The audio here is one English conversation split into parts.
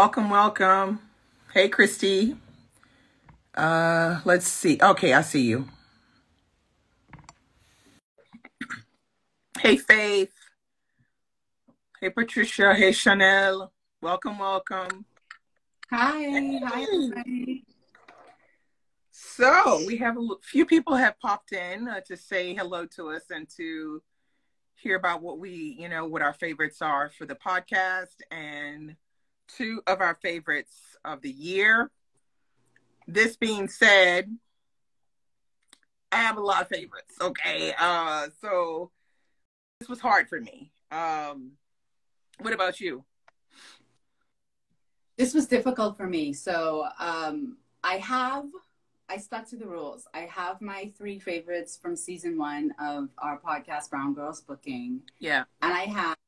Welcome, welcome. Hey, Christy. Let's see. Okay, I see you. Hey, Faith. Hey, Patricia. Hey, Chanel. Welcome, welcome. Hi, hi everybody. So we have a few people have popped in to say hello to us and to hear about what what our favorites are for the podcast, and two of our favorites of the year. This being said, I have a lot of favorites. Okay, so this was hard for me. What about you? This was difficult for me. So I stuck to the rules. I have my three favorites from season 1 of our podcast, Brown Girls Booking. Yeah. And I have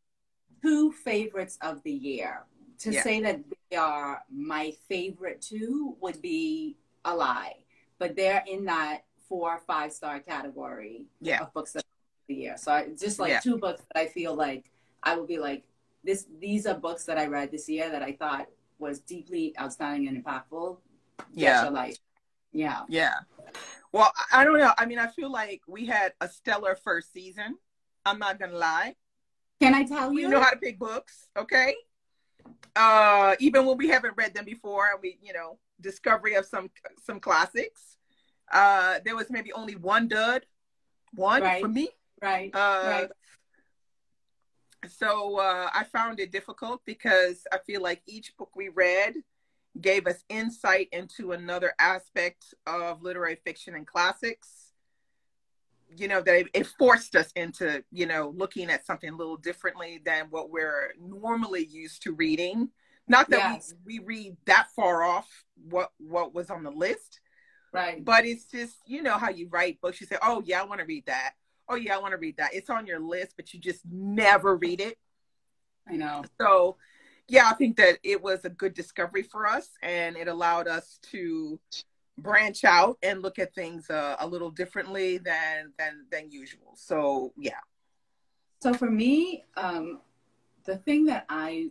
two favorites of the year. To say that they are my favorite two would be a lie. But they're in that 4 or 5 star category of books of the year. So just two books that I feel like I will be like, these are books that I read this year that I thought was deeply outstanding and impactful. Yeah. Well, I don't know. I mean, I feel like we had a stellar first season. I'm not gonna lie. Can I tell you? We know how to pick books, okay? Even when we haven't read them before, discovery of some classics. There was maybe only one dud, for me. Right. So I found it difficult because I feel like each book we read gave us insight into another aspect of literary fiction and classics. That it forced us into, looking at something a little differently than what we're normally used to reading. Not that we read that far off what was on the list. Right. But it's just, how you write books. You say, oh, yeah, I want to read that. Oh, yeah, I want to read that. It's on your list, but you just never read it. I know. So, yeah, I think that it was a good discovery for us, and it allowed us to branch out and look at things a little differently than usual. So, yeah. So for me, the thing that I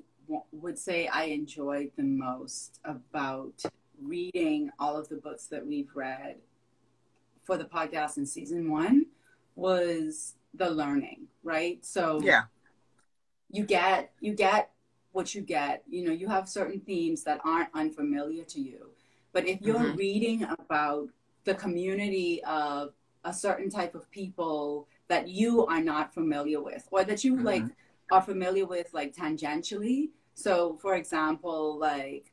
would say I enjoyed the most about reading all of the books that we've read for the podcast in season 1 was the learning, right? So you get what you get. You have certain themes that aren't unfamiliar to you. But if you're reading about the community of a certain type of people that you are not familiar with, or that you are familiar with tangentially. So for example,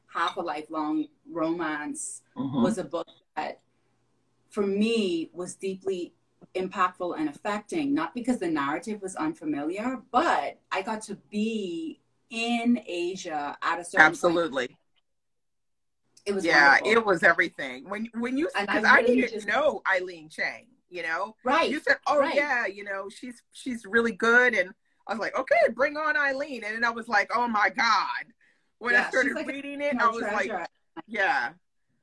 Half a Lifelong Romance was a book that for me was deeply impactful and affecting, not because the narrative was unfamiliar, but I got to be in Asia at a certain point. It was wonderful. It was everything. When you, because I didn't know Eileen Chang, Right. You said, she's really good, and I was like, okay, bring on Eileen, and then I was like, oh my God, when I started reading it, I was treasure.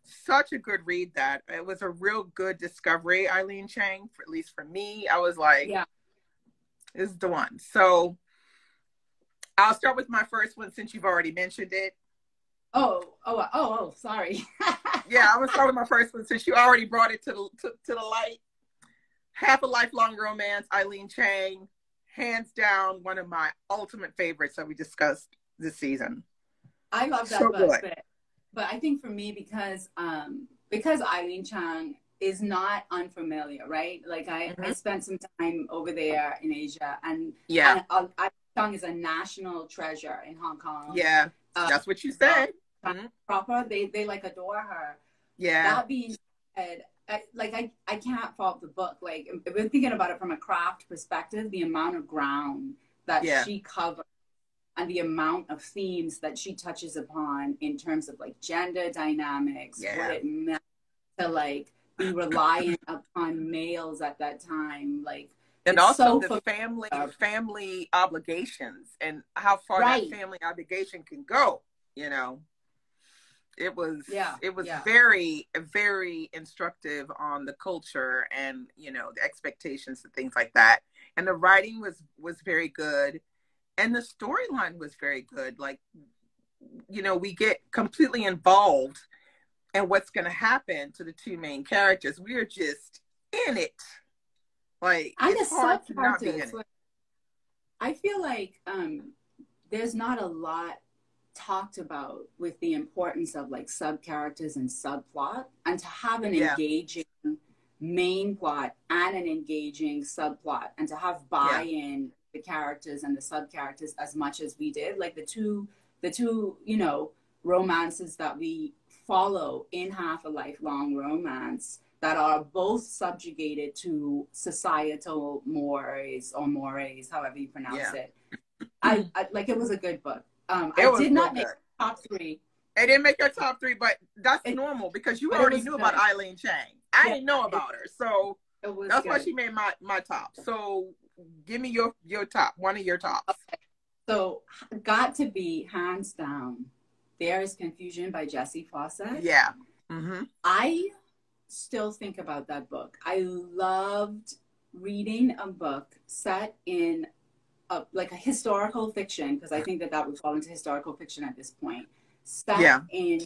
Such a good read. That it was a real good discovery, Eileen Chang, at least for me. I was like, this is the one. So I'll start with my first one since you've already mentioned it. Oh, sorry. I will start with my first one since you already brought it to the light. Half a Lifelong Romance, Eileen Chang, hands down one of my ultimate favorites that we discussed this season. I love that book, but I think for me, because Eileen Chang is not unfamiliar, right? I spent some time over there in Asia, and Eileen Chang is a national treasure in Hong Kong. Yeah, that's what you said. Proper, they adore her. Yeah. That being said, I can't fault the book. I've been thinking about it from a craft perspective, the amount of ground that she covers and the amount of themes that she touches upon in terms of gender dynamics, what it meant to be reliant upon males at that time, and also the family obligations and how far that family obligation can go. It was very, very instructive on the culture and the expectations and things like that. And the writing was very good, and the storyline was very good. we get completely involved in what's going to happen to the two main characters. We're just in it. Like, And it's the hard to not be in subcharacters. it. Like, I feel like there's not a lot talked about with the importance of like sub characters and subplot, and to have an engaging main plot and an engaging subplot, and to have buy-in the characters and the sub characters as much as we did, like the two romances that we follow in Half a Lifelong Romance that are both subjugated to societal mores, or mores, however you pronounce it. I like, it was a good book. I did not make top 3. It didn't make your top 3, but that's normal because you already knew about Eileen Chang. I didn't know about her, so that's why she made my top. So give me your top, one of your tops. Okay. So got to be hands down, There is Confusion by Jessie Fawcett. Yeah. I still think about that book. I loved reading a book set in like a historical fiction, because I think that would fall into historical fiction at this point, set in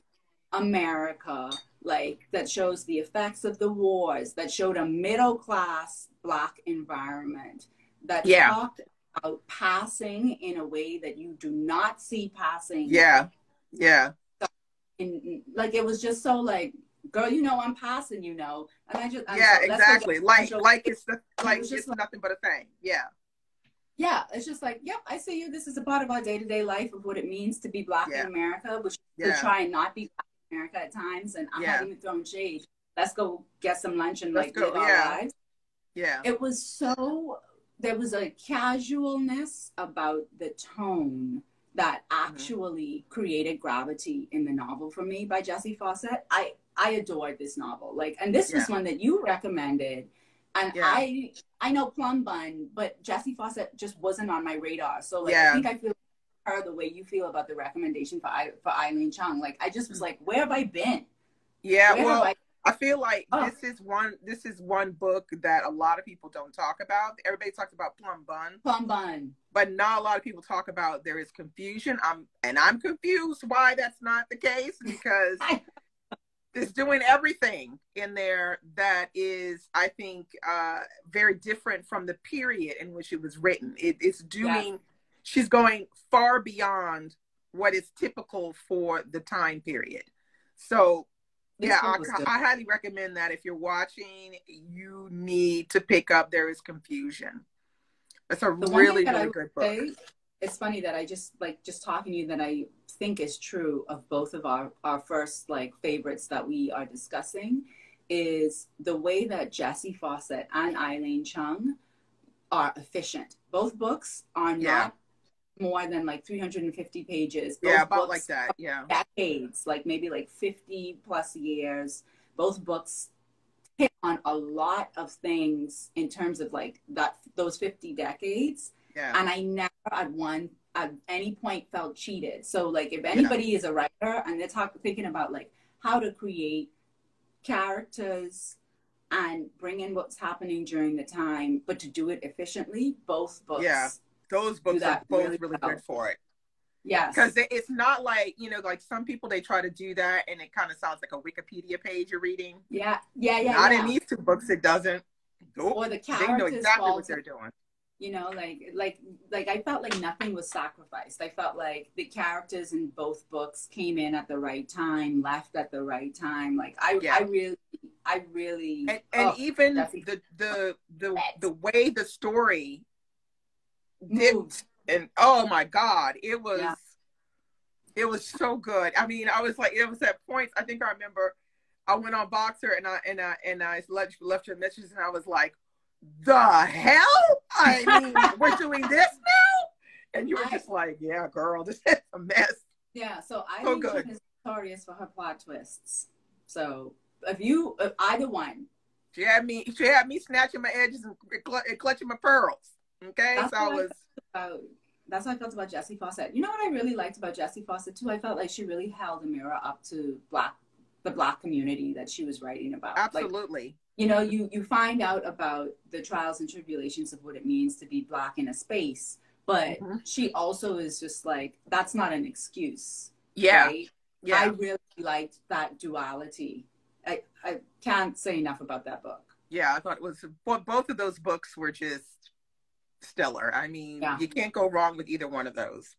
America, like that shows the effects of the wars, that showed a middle class Black environment, that talked about passing in a way that you do not see passing. Like, it was just so like, girl, I'm passing, and exactly. Like it's nothing but a thing. Yeah, it's just like, yep, I see you. This is a part of our day-to-day life of what it means to be Black in America, which we try and not be Black in America at times. And I'm not even throwing shade. Let's go get some lunch and live our lives. Yeah. It was so, there was a casualness about the tone that actually created gravity in the novel for me by Jessie Fawcett. I adored this novel. Like, and this was one that you recommended. And I know Plum Bun, but Jessie Fawcett just wasn't on my radar. So like, I think I feel her the way you feel about the recommendation for Eileen Chung. Like, I just was like, where have I been? I feel like this is one book that a lot of people don't talk about. Everybody talks about Plum Bun, but not a lot of people talk about There Is Confusion. I'm confused why that's not the case, because it's doing everything in there that is, I think, very different from the period in which it was written. It's doing, she's going far beyond what is typical for the time period. So, I highly recommend that if you're watching, you need to pick up There Is Confusion. It's a really, really good book. It's funny that I just talking to you, that I think is true of both of our first like favorites that we are discussing, is the way that Jessie Fawcett and Eileen Chung are efficient. Both books are not more than like 350 pages. Both about like that. Decades, like maybe like 50 plus years. Both books hit on a lot of things in terms of like those 50 decades. And I never at any point felt cheated. So like, if anybody is a writer and they're thinking about like how to create characters and bring in what's happening during the time, but to do it efficiently, both books. Those books are both really good for it. Yes. Because it's not like, like some people, they try to do that and it kind of sounds like a Wikipedia page you're reading. Not in these two books, it doesn't. Or the characters, they know exactly what they're doing. Like I felt like nothing was sacrificed. I felt like the characters in both books came in at the right time, left at the right time. Like I really and even the way the story moved, and oh my God, it was so good. I mean, I was like, it was at points, I think I remember I went on Boxer and I left your messages and I was like, the hell? I mean, we're doing this now? And you were just like, yeah, girl, this is a mess. Yeah, so I think she is notorious for her plot twists. So if either one. She had me snatching my edges and clutching my pearls. Okay? That's how I felt about Jessie Fawcett. You know what I really liked about Jessie Fawcett too? I felt like she really held a mirror up to the Black community that she was writing about. Absolutely. Like, you find out about the trials and tribulations of what it means to be Black in a space, but she also is just like, that's not an excuse. Yeah. right? I Yeah. really liked that duality. I can't say enough about that book. Yeah. I thought it was, both of those books were just stellar. I mean, Yeah. you can't go wrong with either one of those.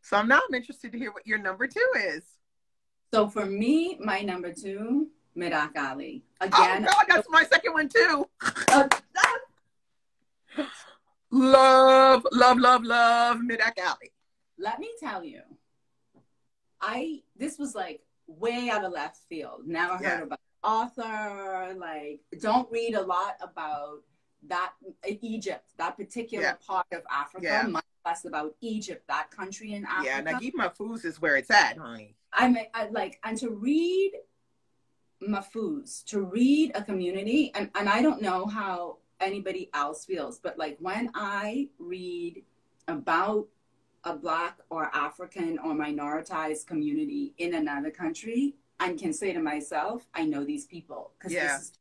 So now I'm interested to hear what your number two is. So for me, my number two, Mirak Ali. Oh Again, God, that's my second one too. uh, Love, love, love, love Midak Alley. let me tell you, this was like way out of left field. Never heard about the author. Like, don't read a lot about that Egypt, that particular part of Africa. Much less about Egypt, that country in Africa. Yeah, Naguib Mahfouz is where it's at, honey. And to read Mahfouz, to read a community, and I don't know how anybody else feels, but like when I read about a Black or African or minoritized community in another country, I can say to myself, I know these people. Because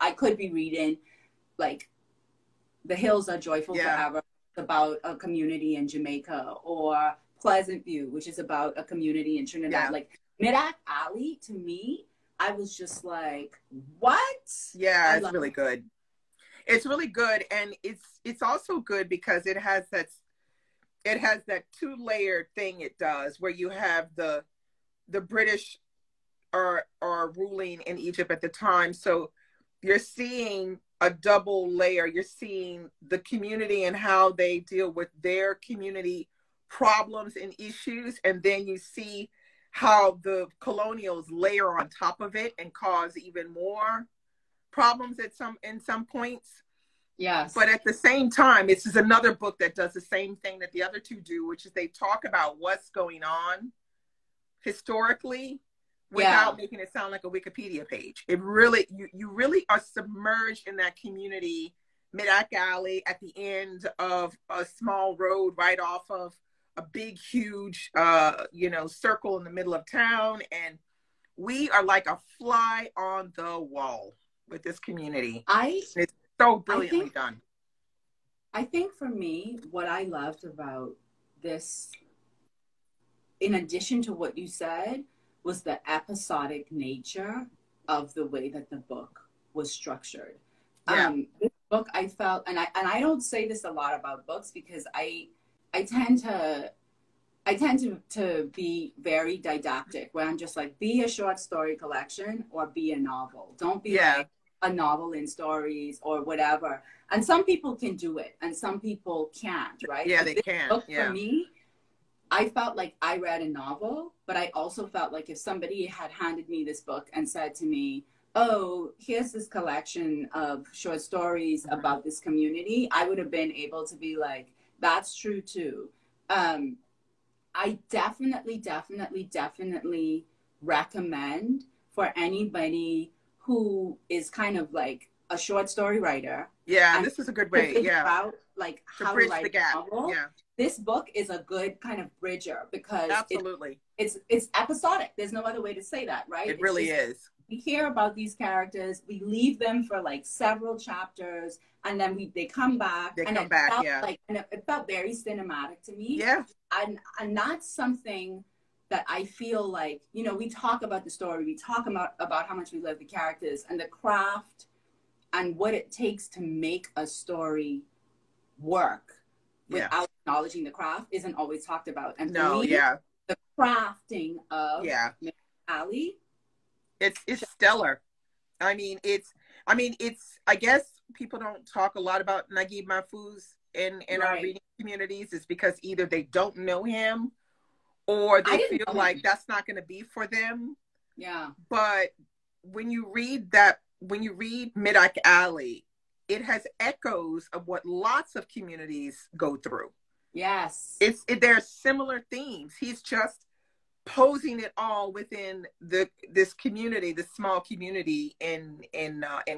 I could be reading like The Hills Are Joyful Forever, about a community in Jamaica, or Pleasant View, which is about a community in Trinidad. Like Mirak Ali, to me, I was just what? Yeah, it's really good. It's really good, and it's also good because it has that two-layered thing it does, where you have the British are ruling in Egypt at the time, so you're seeing a double layer. You're seeing the community and how they deal with their community problems and issues, and then you see how the colonials layer on top of it and cause even more problems in some points. Yes. But at the same time, this is another book that does the same thing that the other two do, which is they talk about what's going on historically without making it sound like a Wikipedia page. It really, you really are submerged in that community, Mirak Alley, at the end of a small road right off of a big, huge, circle in the middle of town. And we are like a fly on the wall with this community. It's so brilliantly done. I think for me, what I loved about this, in addition to what you said, was the episodic nature of the way that the book was structured. This book, I felt, and I don't say this a lot about books because I tend to be very didactic, where I'm just like, be a short story collection or be a novel. Don't be like a novel in stories or whatever. And some people can do it and some people can't, right? Yeah, they can. Book, for me, I felt like I read a novel, but I also felt like if somebody had handed me this book and said to me, oh, here's this collection of short stories about this community, I would have been able to be like, that's true too. I definitely recommend for anybody who is kind of like a short story writer. Yeah, this is a good way. About like to how bridge to write the gap. a novel. Yeah. This book is a good kind of bridger because absolutely it's episodic. There's no other way to say that, right? It really is. We hear about these characters, we leave them for like several chapters, and then they come back. And it felt very cinematic to me. Yeah. And that's something that I feel like, we talk about the story, we talk about how much we love the characters, and the craft and what it takes to make a story work without acknowledging the craft isn't always talked about. And for me, the crafting of Ali, it's stellar. I guess people don't talk a lot about Naguib Mahfouz in our reading communities. It's because either they don't know him or they feel like that's not going to be for them. Yeah. But when you read Mirak Ali, it has echoes of what lots of communities go through. Yes. There are similar themes. He's just posing it all within this community, this small community in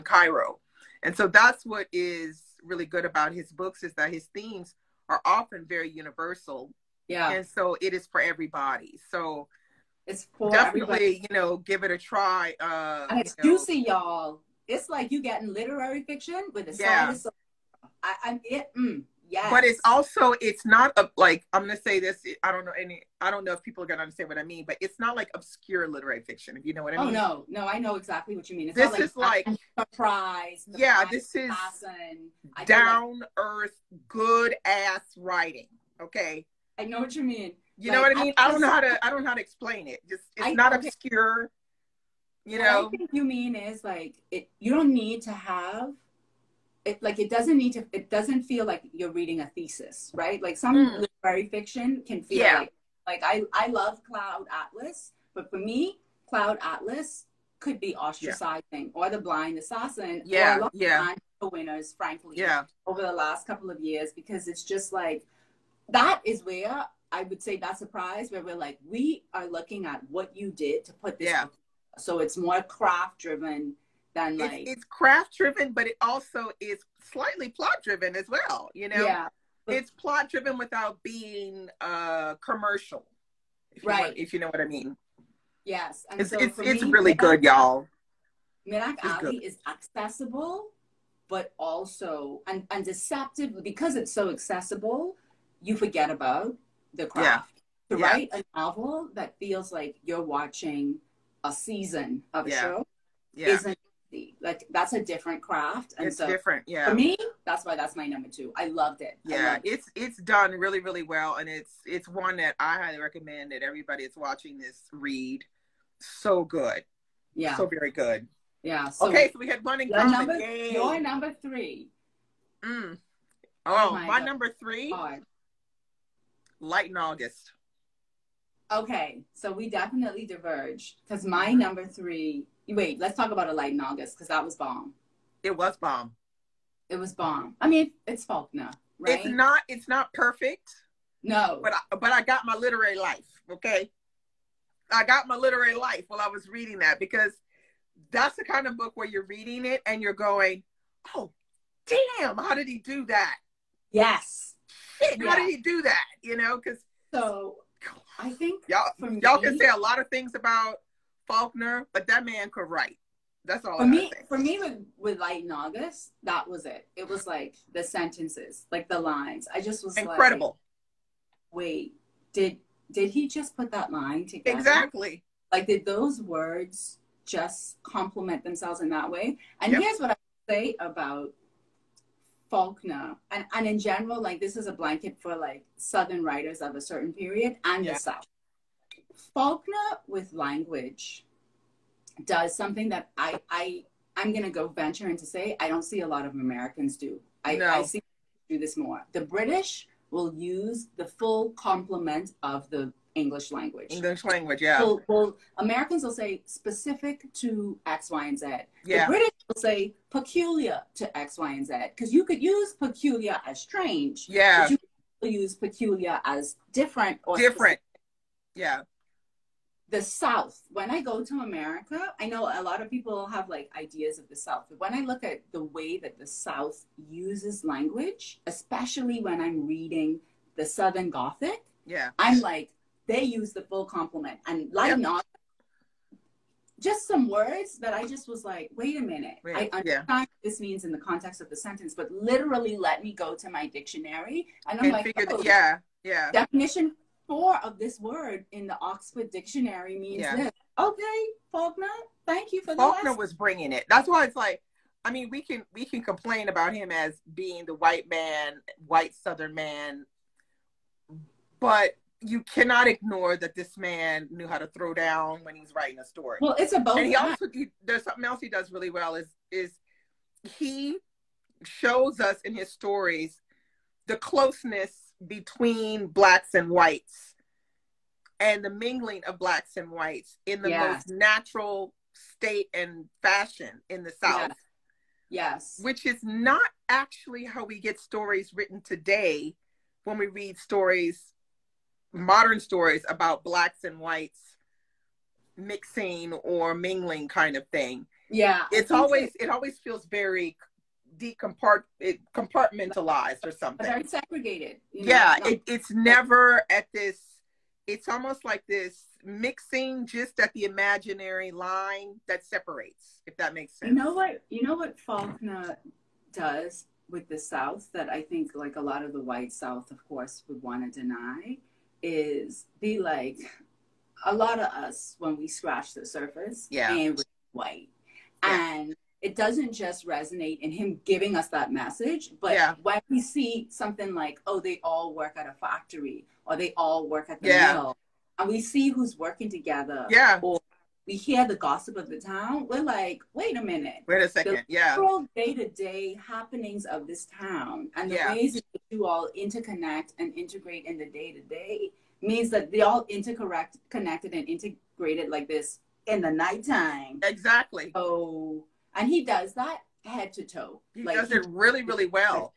Cairo. And so that's what is really good about his books, is that his themes are often very universal. Yeah. And so it is for everybody. So it's for definitely, everybody. Give it a try. And it's juicy, y'all. It's like you getting literary fiction with a side of But it's Yes. also, it's not a, like, I'm gonna say this, I don't know if people are gonna understand what I mean, but it's not like obscure literary fiction, if you know what I Oh mean. no, no, I know exactly what you mean. It's not This like is like, Surprise, The yeah, Blind this is Assassin. I know, like, down earth, good ass writing. Okay. I know what you mean. You know Like, what I mean? I don't know how to explain it. Just, it's not okay. obscure, you What I know? think you mean is like you don't need to have it, like it doesn't need to, it doesn't feel like you're reading a thesis, right? Like some Mm, literary fiction can feel yeah. like I love Cloud Atlas, but for me, Cloud Atlas could be Yeah. ostracizing, or The Blind Assassin, or a Yeah. lot Yeah. of winners, frankly, Yeah. over the last couple of years, because it's just like, that is where I would say that's a prize where we're like, we are looking at what you did to put this Yeah. book. So it's more craft driven than like, It's craft driven, but it also is slightly plot driven as well, you know? yeah. But, It's plot driven without being commercial, right. if you know what I mean. Yes. And It's so for it's me, really good, y'all. Mirak It's good. Ali is accessible, but also and deceptive, because it's so accessible, you forget about the Yeah. craft. To Yeah. write a novel that feels like you're watching a season of a Yeah. show Yeah. isn't easy. Like, that's a different craft. And It's so different. for Yeah. me, that's why that's my number 2. I loved it. I Yeah. loved it. It's done really, really well. And it's one that I highly recommend that everybody that's watching this read. So good. Yeah. So very good. Yeah. So okay, so we had one in common. Yay. Your number 3. Oh, my God. number 3, Hard. Light in August. Okay, so we definitely diverged, because my number 3. Wait, let's talk about A Light in August, because that was bomb. It was bomb. It was bomb. I mean, it's Faulkner, right? It's not perfect. No. But I got my literary life. Okay, I got my literary life while I was reading that, because that's the kind of book where you're reading it and you're going, oh, damn, how did he do that? Yes. Shit, how did he do that? You know, because so I think y'all can say a lot of things about Faulkner, but that man could write. That's all for I me. think. For me, with Light in August, that was it. It was like the sentences, like the lines. I just was incredible. Like, wait, did he just put that line together? Exactly. Like, did those words just complement themselves in that way? And here's what I say about Faulkner, and in general, like, this is a blanket for like Southern writers of a certain period and the South. Faulkner with language does something that I'm gonna go venture into say I don't see a lot of Americans do. I see do this more. The British will use the full complement of the English language. Yeah. Well, Americans will say specific to X, Y, and Z. Yeah. The British will say peculiar to X, Y, and Z. Because you could use peculiar as strange. Yeah. But you could use peculiar as different or different. Specific. Yeah. The South, when I go to America, I know a lot of people have like ideas of the South, but when I look at the way that the South uses language, especially when I'm reading the Southern Gothic, I'm like, they use the full complement. And like not just some words that I just was like, wait a minute. I understand what this means in the context of the sentence, but literally let me go to my dictionary. And I'm like, definition 4 of this word in the Oxford Dictionary means this. Okay, Faulkner, thank you for that. Faulkner was bringing it. That's why it's like, I mean, we can complain about him as being the white Southern man, but you cannot ignore that this man knew how to throw down when he's writing a story. Well, it's a both. And there's something else he does really well is he shows us in his stories the closeness between blacks and whites and the mingling of blacks and whites in the most natural state and fashion in the South. Yes. Which is not actually how we get stories written today when we read stories, modern stories about blacks and whites mixing or mingling kind of thing. Yeah. It always feels very compartmentalized or something. Very segregated. It's never at this, it's almost like this mixing just at the imaginary line that separates, if that makes sense. You know what Faulkner does with the South that I think like a lot of the white South, of course, would want to deny is be like, a lot of us, when we scratch the surface, and we're white. And it doesn't just resonate in him giving us that message, but when we see something like, oh, they all work at a factory, or they all work at the mill, and we see who's working together, or we hear the gossip of the town, we're like, wait a minute. Wait a second. The day-to-day happenings of this town and the ways in which you all interconnect and integrate in the day-to-day means that they all connected and integrated like this in the nighttime. Exactly. Oh, and he does that head to toe. He does it really, really well.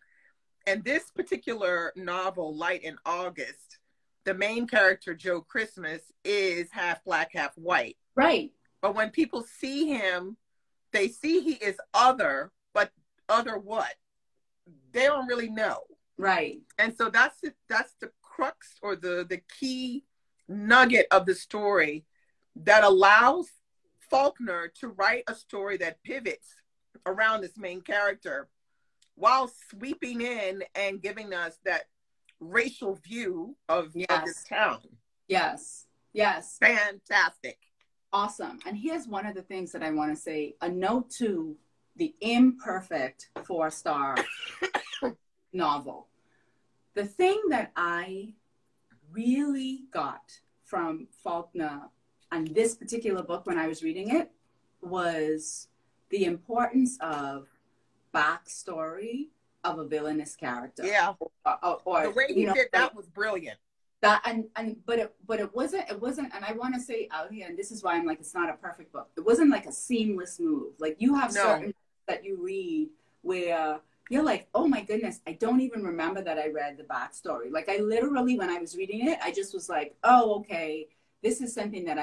And this particular novel, Light in August, the main character, Joe Christmas, is half black, half white. Right. But when people see him, they see he is other, but other what? They don't really know. Right. And so that's the crux, or the key nugget of the story that allows Faulkner to write a story that pivots around this main character while sweeping in and giving us that racial view of this town. Yes. Yes. Fantastic. Awesome. And here's one of the things that I want to say, a note to the imperfect 4-star novel. The thing that I really got from Faulkner on this particular book when I was reading it was the importance of backstory of a villainous character. Yeah. Or the way he did that was brilliant. But it wasn't, and I want to say out here, and this is why I'm like, it's not a perfect book. It wasn't like a seamless move. Like you have certain that you read where you're like, oh my goodness, I don't even remember that I read the backstory. Like I literally, when I was reading it, I just was like, oh, okay, this is something that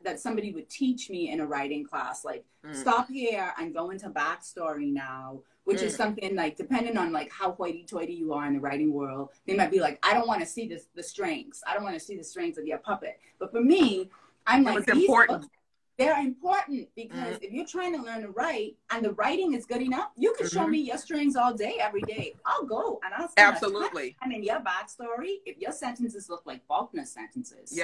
that somebody would teach me in a writing class. Like stop here and go into backstory now, which is something like, depending on like how hoity-toity you are in the writing world, they might be like, I don't want to see the strengths. I don't want to see the strengths of your puppet. But for me, I'm like, these books, they're important because if you're trying to learn to write and the writing is good enough, you can show me your strings all day, every day. I'll go and I'll spend time in your backstory. If your sentences look like Faulkner's sentences,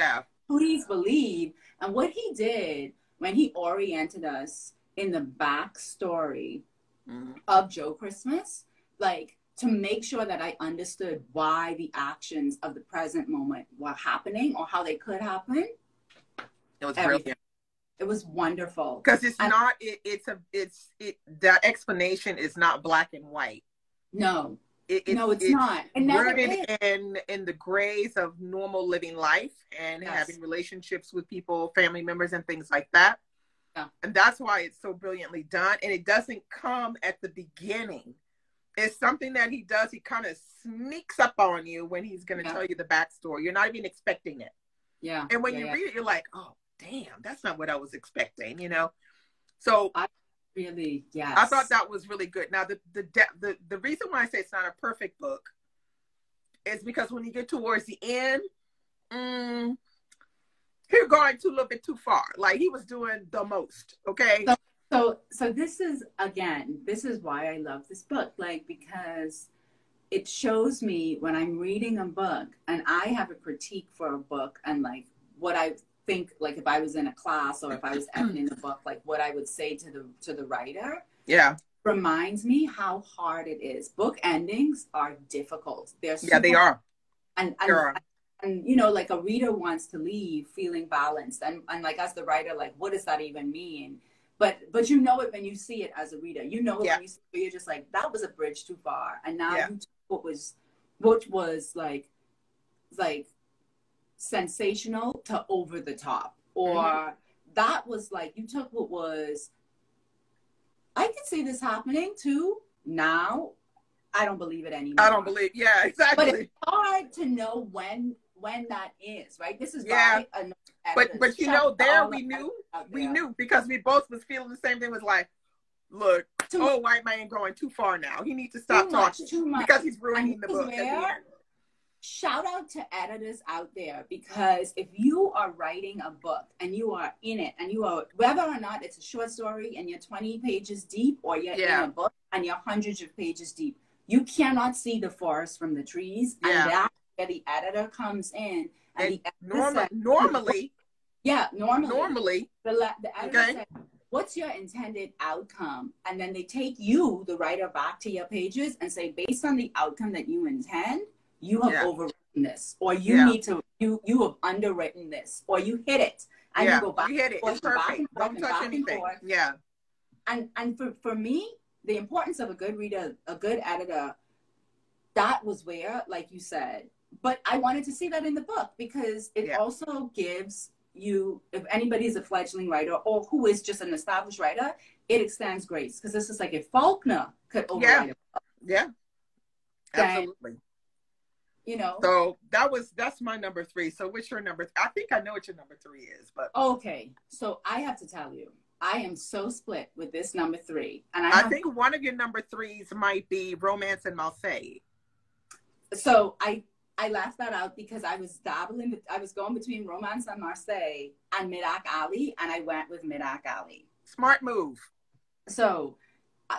please believe. And what he did when he oriented us in the backstory of Joe Christmas, like to make sure that I understood why the actions of the present moment were happening or how they could happen. It was brilliant. It was wonderful. Because it's not, that explanation is not black and white. No. It's not. It never rooted is. in the grays of normal living life and having relationships with people, family members, and things like that. Yeah. And that's why it's so brilliantly done. And it doesn't come at the beginning. It's something that he does. He kind of sneaks up on you when he's going to tell you the backstory. You're not even expecting it. Yeah. And when you read it, you're like, oh, damn, that's not what I was expecting, you know? So I thought that was really good. Now, the reason why I say it's not a perfect book is because when you get towards the end, you're going a little bit too far. Like he was doing the most, okay? So this is why I love this book, like, because it shows me when I'm reading a book and I have a critique for a book and like what I think, like if I was in a class or if I was editing a book, like what I would say to the writer. Yeah. Reminds me how hard it is. Book endings are difficult. They are. And you know, like a reader wants to leave feeling balanced. And like as the writer, like, what does that even mean? But you know it when you see it as a reader. You know it when you see it, you're just like, that was a bridge too far. And now you took what was like sensational to over the top. Or that was like, you took what was, I could see this happening too. Now, I don't believe it anymore. I don't believe, exactly. But it's hard to know when that is, right? This is why but you know, we knew because we both was feeling the same thing. Was like, look, white man going too far now. He needs to stop talking because he's ruining the book. Shout out to editors out there, because if you are writing a book and you are in it and you are, whether or not it's a short story and you're 20 pages deep or you're in a book and you're hundreds of pages deep, you cannot see the forest from the trees. Yeah. And that's where the editor comes in. And the editor says, normally, the editor okay, says, what's your intended outcome? And then they take you, the writer, back to your pages and say, based on the outcome that you intend, you have overwritten this, or you need to, you have underwritten this, or you hit it. And you go back. You hit it. It's perfect. Don't touch anything. Yeah. And for me, the importance of a good reader, a good editor, that was where, like you said, but I wanted to see that in the book because it also gives you, if anybody's a fledgling writer or who is just an established writer, it extends grace. Because this is like if Faulkner could overwrite a book. Yeah. Absolutely. You know. So that's my number 3. So what's your number? I think I know what your number 3 is, but okay. So I have to tell you, I am so split with this number 3. And I think one of your number 3s might be Romance in Marseille. So I left that out because I was I was going between Romance in Marseille and Midak Ali, and I went with Midak Ali. Smart move. So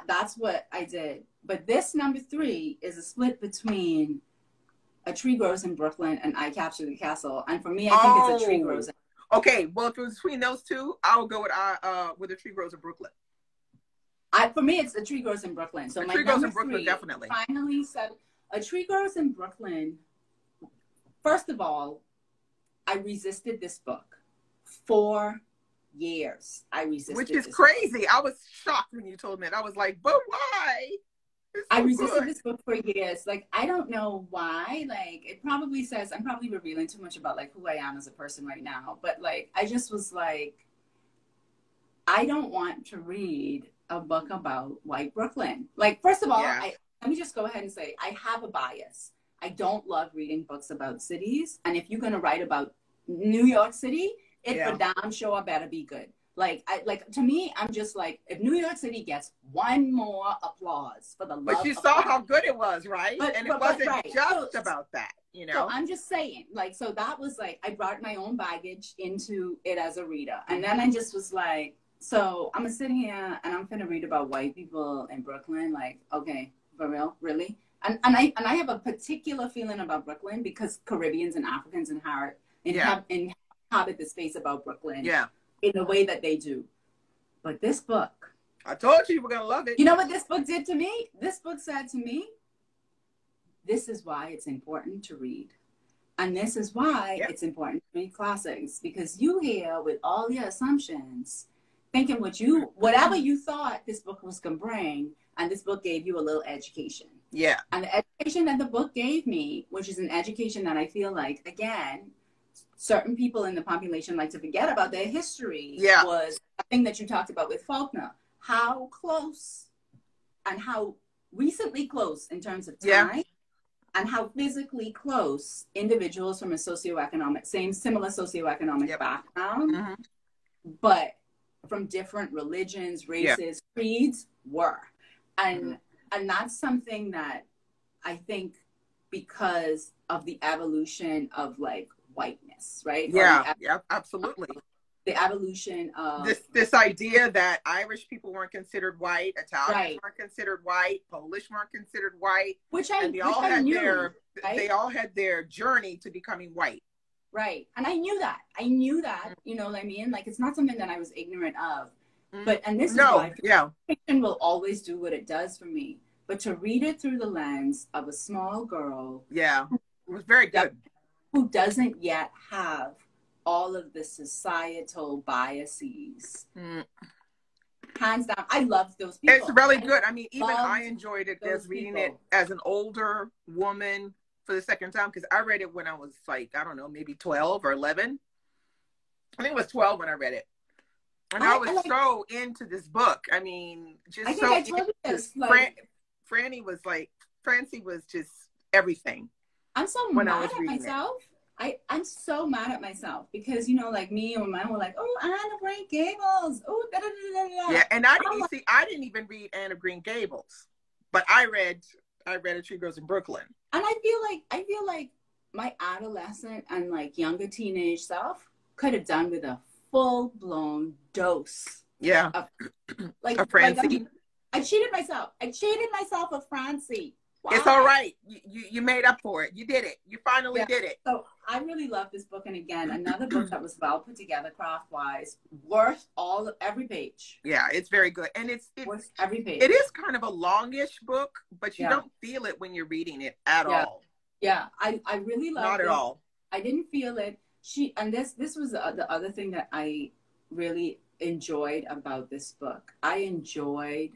that's what I did. But this number 3 is a split between A Tree Grows in Brooklyn and I Captured the Castle. And for me, I think it's A Tree Grows in Okay, well, if it was between those two, I'll go with A Tree Grows in Brooklyn. For me, it's A Tree Grows in Brooklyn. So my Tree Grows number in Brooklyn, 3 definitely. Finally said, A Tree Grows in Brooklyn. First of all, I resisted this book 4 years. I resisted, which is crazy. I was shocked when you told me that. I was like, but why? I resisted this book for years. Like, I don't know why. Like, it probably says, I'm probably revealing too much about, like, who I am as a person right now. But, like, I just was like, I don't want to read a book about white Brooklyn. Like, first of all, let me just go ahead and say, I have a bias. I don't love reading books about cities. And if you're going to write about New York City, it for damn sure better be good. Like, to me, I'm just like, if New York City gets one more applause for the love But you saw how good it was, right? And it wasn't just about that, you know? So I'm just saying, like, so that was like, I brought my own baggage into it as a reader. And then I just was like, so I'm going to sit here and I'm going to read about white people in Brooklyn. Like, okay, for real? Really? And I have a particular feeling about Brooklyn because Caribbeans and Africans inhabit the space about Brooklyn in the way that they do. But this book, I told you were going to love it. You know what this book did to me? This book said to me, this is why it's important to read. And this is why it's important to read classics. Because you here with all your assumptions, thinking whatever you thought this book was going to bring, and this book gave you a little education. Yeah. And the education that the book gave me, which is an education that I feel like, again, certain people in the population like to forget about their history, was a thing that you talked about with Faulkner. How close and how recently close in terms of time and how physically close individuals from a similar socioeconomic background, but from different religions, races, creeds were. And that's something that I think because of the evolution of like whiteness, right? Yeah, absolutely. The evolution of this idea that Irish people weren't considered white, Italians weren't considered white, Polish weren't considered white, they all had their journey to becoming white. Right. And I knew that, you know what I mean? Like, it's not something that I was ignorant of. But, and this is why fiction will always do what it does for me. But to read it through the lens of a small girl. Yeah, it was very good. Who doesn't yet have all of the societal biases. Hands down, I loved those people. It's really good. I mean, even I enjoyed it as reading it as an older woman for the second time, because I read it when I was like, I don't know, maybe 12 or 11. I think it was 12 when I read it. And I was so into this book. I mean, just I told you this. Francie was just everything. I'm so mad at myself. I'm so mad at myself because, you know, like me and mine were like, oh, Anne of Green Gables. Oh, da da da da. Yeah, and I didn't even read Anne of Green Gables, but I read A Tree Grows in Brooklyn. And I feel like my adolescent and like younger teenage self could have done with a full-blown dose. Yeah. Of, like, of Francie. I cheated myself of Francie. It's all right. You made up for it. You did it. You finally did it. So I really love this book. And again, another book that was well put together craft-wise, worth every page. Yeah, it's very good. And it's worth every page. It is kind of a longish book, but you don't feel it when you're reading it at all. Yeah, I really love it. Not at all. I didn't feel it. This was the other thing that I really enjoyed about this book. I enjoyed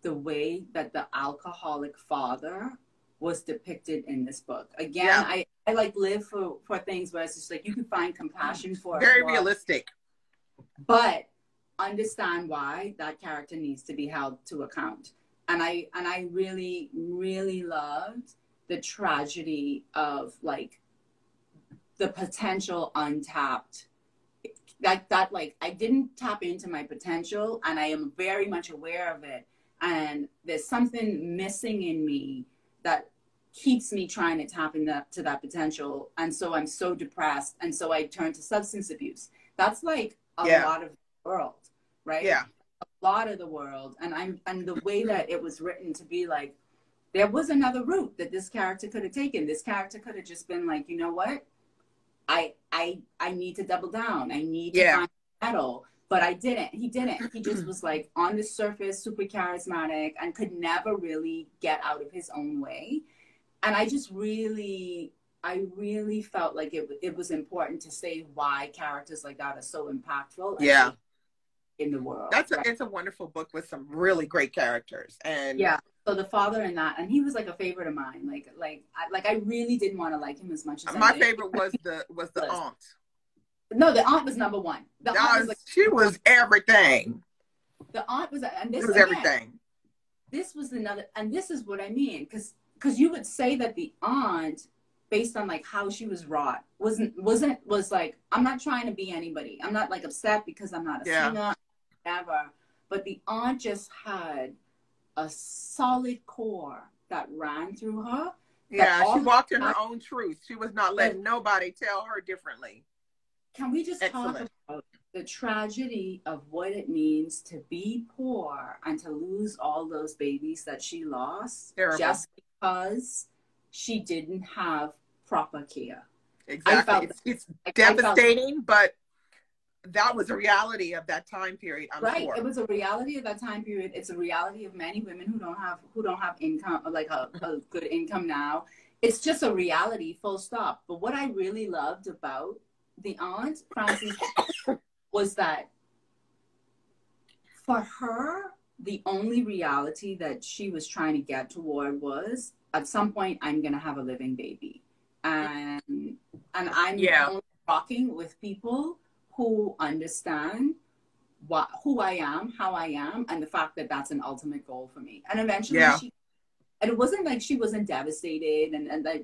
the way that the alcoholic father was depicted in this book. Again, I like live for things where it's just like you can find compassion for very realistic, but understand why that character needs to be held to account. And I really, really loved the tragedy of like the potential untapped, like that, like I didn't tap into my potential, and I am very much aware of it. And there's something missing in me that keeps me trying to tap into that potential. And so I'm so depressed. And so I turn to substance abuse. That's like a lot of the world, right? Yeah. A lot of the world. And the way that it was written to be like, there was another route that this character could have taken. This character could have just been like, you know what? I need to double down. I need to find a medal. But I didn't. He didn't. He just was like on the surface, super charismatic, and could never really get out of his own way. And I really felt like it was important to say why characters like that are so impactful. In the world. It's a wonderful book with some really great characters. And so the father in that, and he was like a favorite of mine. Like I really didn't want to like him as much as my favorite was the aunt. No, the aunt was number one. She was everything. The aunt was, and this was again, everything. This was another, and this is what I mean, because you would say that the aunt, based on like how she was wrought, was like, I'm not trying to be anybody. I'm not like upset because I'm not a singer, whatever. But the aunt just had a solid core that ran through her. Yeah, she walked in her own truth. She was not letting nobody tell her differently. Can we just talk about the tragedy of what it means to be poor and to lose all those babies that she lost just because she didn't have proper care? Exactly. It's devastating, but that was a reality of that time period. I'm sure. It was a reality of that time period. It's a reality of many women who don't have income, like a good income now. It's just a reality, full stop. But what I really loved about the aunt, Frances, was that for her, the only reality that she was trying to get toward was, at some point, I'm going to have a living baby. And I'm only talking with people who understand who I am, how I am, and the fact that that's an ultimate goal for me. And eventually and it wasn't like she wasn't devastated,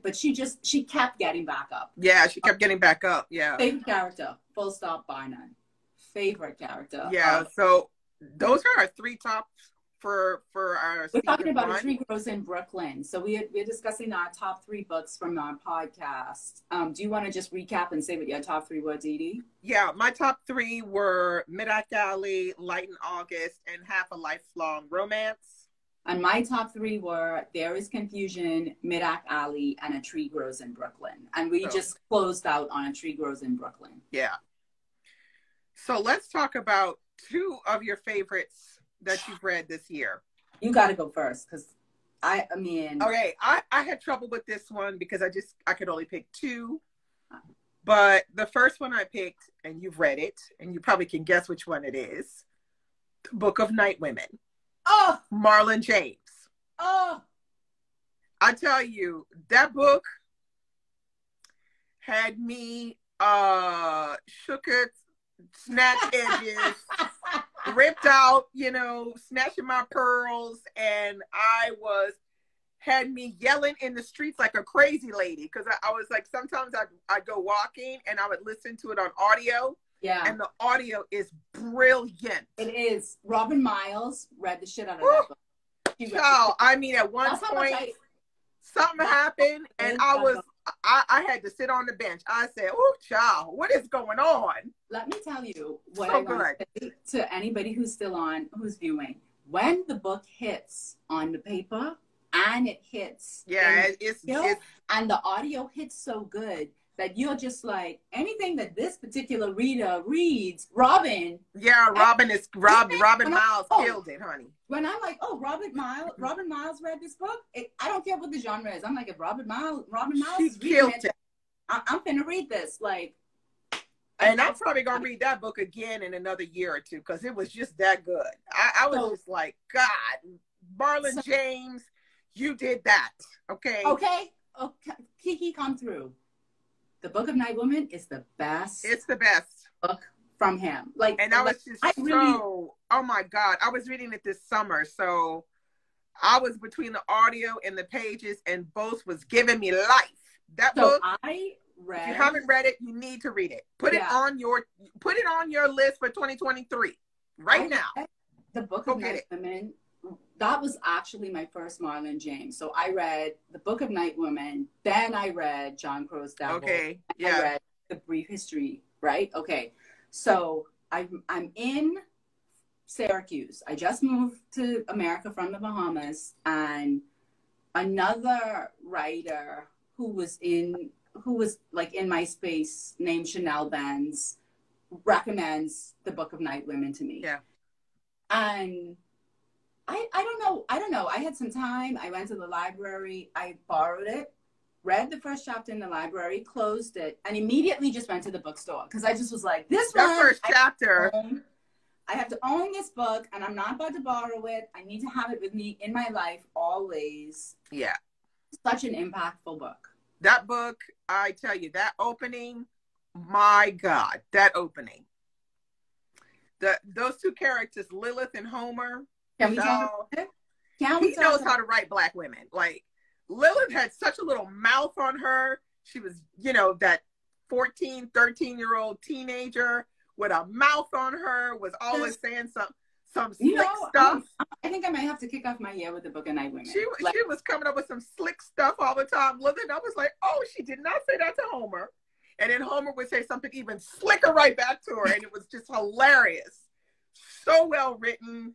but she kept getting back up. Yeah, she kept getting back up. Yeah. Favorite character, full stop, bar none. Favorite character. Yeah. So those are our three tops for our. We're talking about A Tree Grows in Brooklyn. So we're discussing our top 3 books from our podcast. Do you want to just recap and say what your top 3 were, Dee Dee? Yeah, my top 3 were Mid-Act Alley, Light in August, and Half a Lifelong Romance. And my top 3 were There Is Confusion, Mid-Act Alley, and A Tree Grows in Brooklyn. And we just closed out on A Tree Grows in Brooklyn. Yeah. So let's talk about 2 of your favorites that you've read this year. You got to go first, because I mean. Okay, I had trouble with this one because I could only pick 2. But the first one I picked, and you've read it, and you probably can guess which one it is, Book of Night Women. Oh, Marlon James. Oh, I tell you, that book had me shook it, snatched edges, ripped out, snatching my pearls, and had me yelling in the streets like a crazy lady, because I was like, sometimes I'd go walking and I would listen to it on audio. Yeah. And the audio is brilliant. It is. Robin Miles read the shit out of that book. Child, I mean, at one point, something happened, and I had to sit on the bench. I said, "Oh, child, what is going on?" Let me tell you what I want to say to anybody who's still on, who's viewing. When the book hits on the paper, and it hits. Yeah, and the audio hits so good that you're just like, anything that this particular reader reads, Robin. Yeah, Robin Miles killed it, honey. When I'm like, oh, Robin Miles read this book. I don't care what the genre is. I'm like, if Robin Miles is reading it, I'm finna read this. Like, and I'm probably gonna read that book again in another year or two because it was just that good. I was just like, God, Marlon James, you did that. Okay. Kiki, come through. The Book of Night Woman is the best. It's the best book from him. Like, and I was just oh my God, I was reading it this summer, so I was between the audio and the pages, and both was giving me life. That book. If you haven't read it, you need to read it. Put it on your list for 2023 right now. The Book of Night Women. That was actually my first Marlon James. So I read The Book of Night Women, then I read John Crow's Devil. Okay. Yeah. I read The Brief History, right? Okay. So I'm in Syracuse. I just moved to America from the Bahamas, and another writer who was like in my space named Chanel Benz recommends The Book of Night Women to me. Yeah. And I don't know. I had some time. I went to the library. I borrowed it, read the first chapter in the library, closed it, and immediately just went to the bookstore because I just was like, first chapter. I have to own this book, and I'm not about to borrow it. I need to have it with me in my life always. Yeah. Such an impactful book. That book, I tell you, that opening, my God, that opening. Those two characters, Lilith and Homer. Can we talk about it? He knows how to write Black women. Like, Lilith had such a little mouth on her. She was, that 14, 13-year-old teenager with a mouth on her, was always saying some slick stuff. I think I might have to kick off my year with The Book of Night Women. She was coming up with some slick stuff all the time. Lilith, I was like, oh, she did not say that to Homer. And then Homer would say something even slicker right back to her. And it was just hilarious. So well written.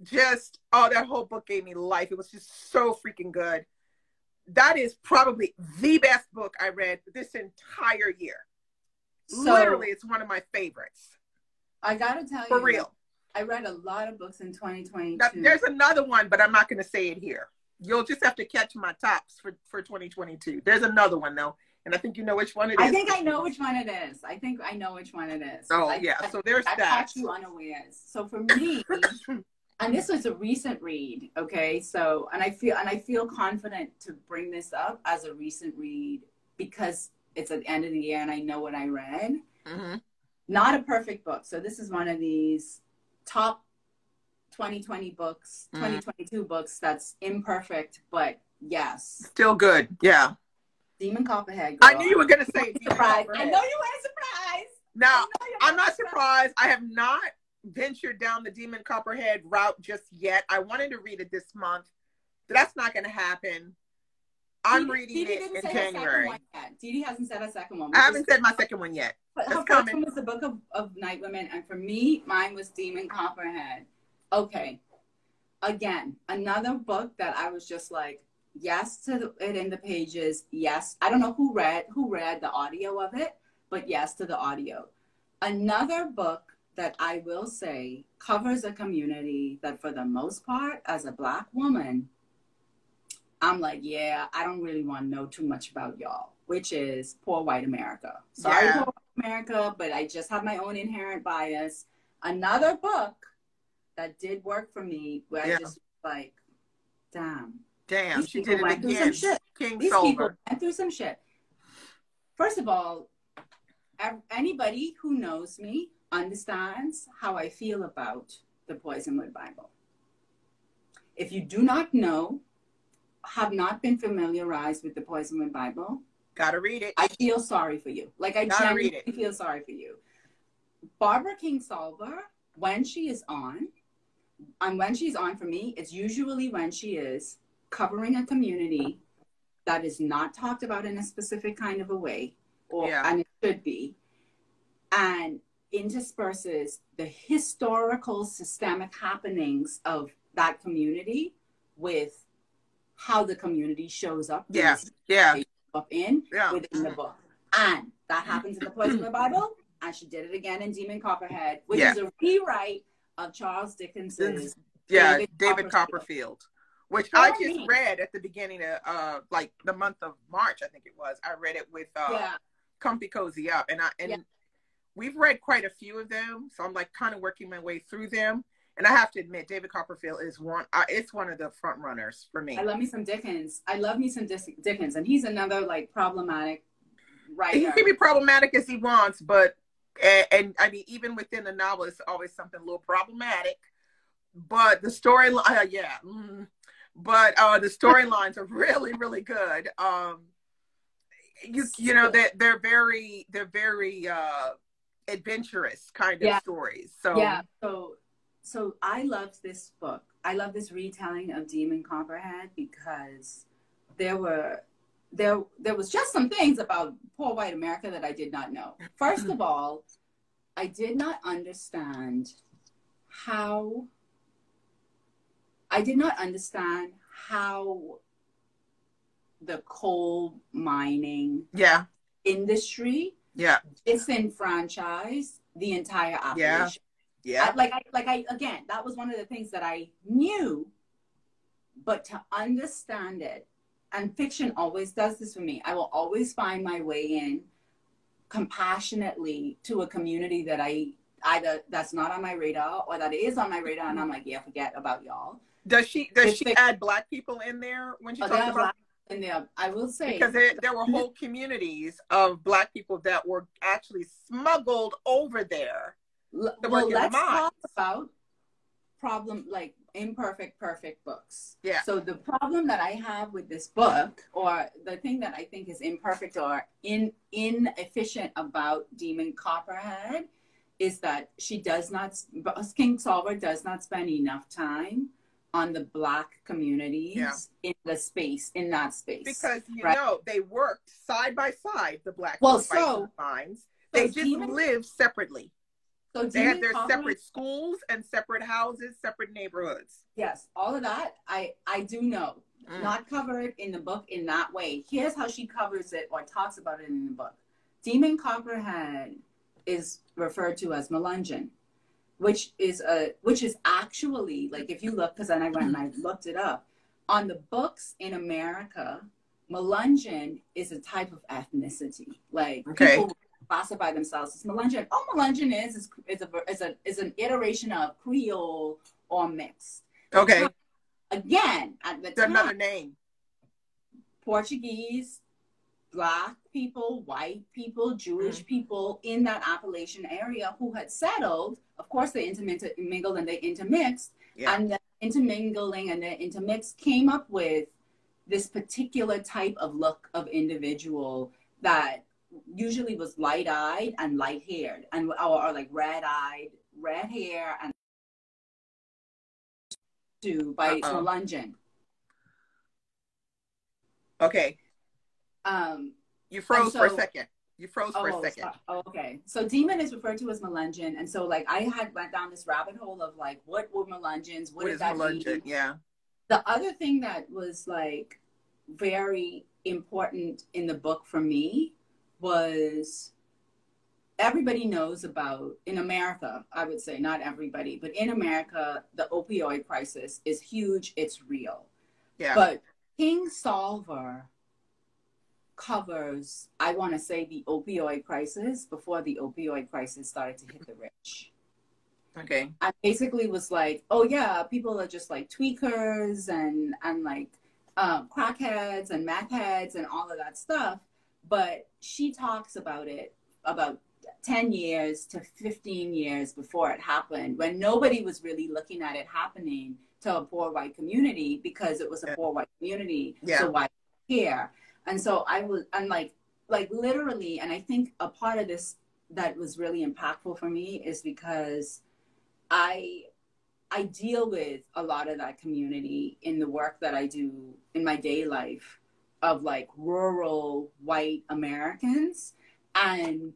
Just, that whole book gave me life. It was just so freaking good. That is probably the best book I read this entire year. So, literally, it's one of my favorites. I gotta tell you. For real. I read a lot of books in 2022. Now, there's another one, but I'm not going to say it here. You'll just have to catch my tops for 2022. There's another one, though. And I think you know which one it is. I think I know which one it is. Oh, yeah. So there's that. I caught you unawares. So for me, and this was a recent read, okay? So, and I feel confident to bring this up as a recent read because it's at the end of the year and I know what I read. Mm-hmm. Not a perfect book. So this is one of these top 2020 books, 2022 books that's imperfect, but yes. Still good, yeah. Demon Copperhead. Girl. I knew you were going to say Demon Copperhead. I know you weren't surprised. Now, I'm not surprised. I have not ventured down the Demon Copperhead route just yet. I wanted to read it this month. That's not going to happen. I'm reading it in January. Dee Dee hasn't said a second one. I haven't said my second one yet. But her first one was the Book of Night Women, and for me, mine was Demon Copperhead. Okay. Again, another book that I was just like, yes to it in the pages. Yes. I don't know who read the audio of it, but yes to the audio. Another book that I will say covers a community that for the most part, as a Black woman, I'm like, yeah, I don't really want to know too much about y'all, which is Poor White America. Sorry, Poor White America, but I just have my own inherent bias. Another book that did work for me, where I just like, damn, she did it again. These people went through some shit. First of all, anybody who knows me understands how I feel about the Poisonwood Bible. If you do not know, have not been familiarized with the Poisonwood Bible, gotta read it. I feel sorry for you. Like, I genuinely feel sorry for you. Barbara Kingsolver, when she is on, and when she's on for me, it's usually when she is covering a community that is not talked about in a specific kind of a way, and it should be, and intersperses the historical systemic happenings of that community with how the community shows up in Yeah. the Yeah. they show up in Yeah. within the book. And that happens in the Poison of the Bible, and she did it again in Demon Copperhead, which Yeah. is a rewrite of Charles Dickens's Yeah, David David Copperfield, which I just read at the beginning of like the month of March, I think it was. I read it with Comfy Cozy Up, and we've read quite a few of them, so I'm like kind of working my way through them. And I have to admit, David Copperfield is it's one of the front runners for me. I love me some Dickens. I love me some Dickens, and he's another like problematic writer. He can be problematic as he wants, but and I mean, even within the novel, it's always something a little problematic. But the storyline, but the storylines are really, really good. You know that they're very adventurous kind of stories. So I love this book. I love this retelling of Demon Copperhead because there was just some things about poor white America that I did not know. First of all, I did not understand how the coal mining industry disenfranchised the entire Appalachian. Again, that was one of the things that I knew, but to understand it, and fiction always does this for me. I will always find my way in compassionately to a community that that's not on my radar or that is on my radar, and I'm like, yeah, forget about y'all. Does she add Black people in there when she talks about in there? I will say, because there were whole communities of Black people that were actually smuggled over there. Well, let's talk about imperfect, perfect books. Yeah. So the problem that I have with this book, or the thing that I think is imperfect or inefficient about Demon Copperhead, is that King Solver does not spend enough time on the Black communities in that space. Because they worked side by side, the Black mines. They just lived separately. So they had their separate schools and separate houses, separate neighborhoods. Yes, all of that I do know. Not covered in the book in that way. Here's how she covers it or talks about it in the book. Demon Copperhead is referred to as Melungeon, which is actually, like, if you look, because then I went and I looked it up on the books in America, Melungeon is a type of ethnicity. Like people classify themselves as Melungeon. All Melungeon is an iteration of Creole or mixed. Okay. Again, at the time, another name. Portuguese, Black people, white people, Jewish people in that Appalachian area who had settled. Of course, they intermingled and they intermixed. Yeah. And the intermingling and the intermix came up with this particular type of look of individual that usually was light-eyed and light-haired, and or like red-eyed, red hair, and by Melungeon. Okay. You froze for a second. Okay. So Demon is referred to as Melungeon, and so like I had went down this rabbit hole of like, what were Melungeons? What did that mean? Yeah. The other thing that was like very important in the book for me was, everybody knows about, in America, I would say, not everybody, but in America, the opioid crisis is huge. It's real. Yeah. But King Solver covers, I want to say, the opioid crisis before the opioid crisis started to hit the rich. Okay. I basically was like, oh yeah, people are just like tweakers and like crackheads and meth heads and all of that stuff. But she talks about it about 10 years to 15 years before it happened, when nobody was really looking at it happening to a poor white community because it was a poor white community. Yeah. So why care? And so I'm like literally, and I think a part of this that was really impactful for me is because I deal with a lot of that community in the work that I do in my day life of like rural white Americans. And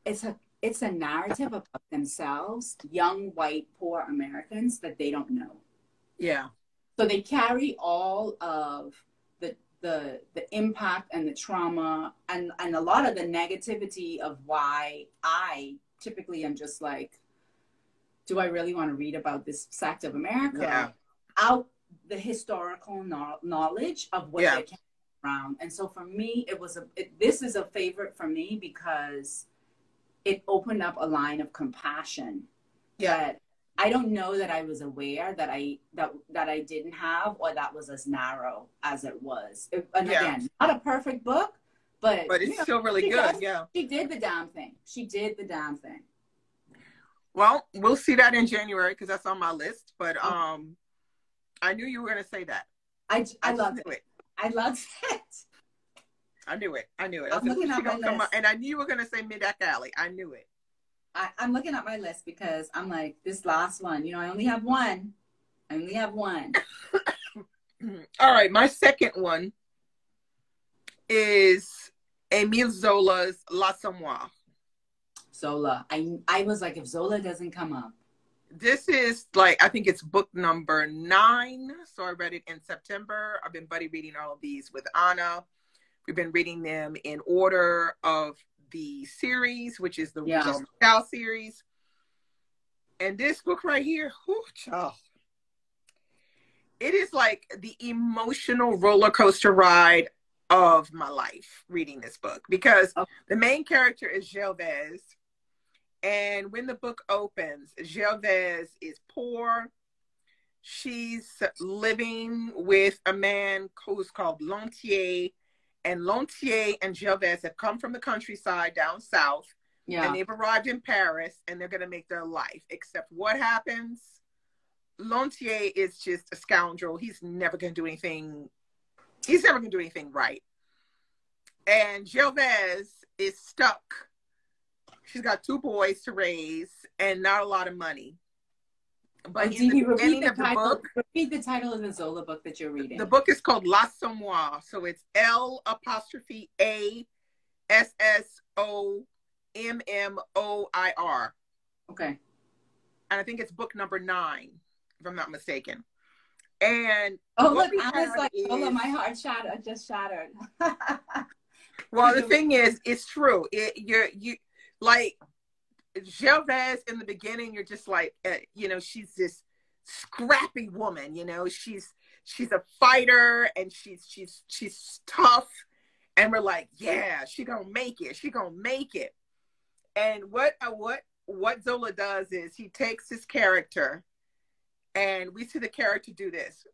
it's a narrative about themselves, young white poor Americans, that they don't know. Yeah. So they carry all of the impact and the trauma and a lot of the negativity of why I typically am just like, do I really want to read about this sect of America? Yeah. Out the historical knowledge of what Yeah. they came around. And so for me, this is a favorite for me because it opened up a line of compassion that I don't know that I was aware that I didn't have, or that was as narrow as it was. And again, not a perfect book, but it's still really good. She did the damn thing. She did the damn thing. Well, we'll see that in January because that's on my list. But I knew you were going to say that. I loved it. I loved it. I knew it. I'm looking at my list. And I knew you were going to say Mid-Act Alley. I knew it. I'm looking at my list because I'm like, this last one, I only have one. All right. My second one is Émile Zola's L'Assommoir. Zola. I was like, if Zola doesn't come up. This is like, I think it's book number 9. So I read it in September. I've been buddy reading all of these with Anna. We've been reading them in order of the series, which is the Cow series. And this book right here, it is like the emotional roller coaster ride of my life reading this book, because the main character is Gervaise. And when the book opens, Gervaise is poor. She's living with a man who's called Lantier. And Lantier and Gervaise have come from the countryside down south. Yeah. And they've arrived in Paris, and they're going to make their life. Except what happens? Lantier is just a scoundrel. He's never going to do anything. He's never going to do anything right. And Gervaise is stuck. She's got 2 boys to raise and not a lot of money. But in the beginning of the book, repeat the title of the Zola book that you're reading. The book is called L'Assommoir. So it's L'Assommoir. Okay. And I think it's book number 9, if I'm not mistaken. And look, I was like, Zola, my heart just shattered. Well, the thing is, it's true. You like Gervaise in the beginning, you're just like, she's this scrappy woman, she's a fighter, and she's tough, and we're like, yeah, she gonna make it. And what Zola does is he takes his character, and we see the character do this.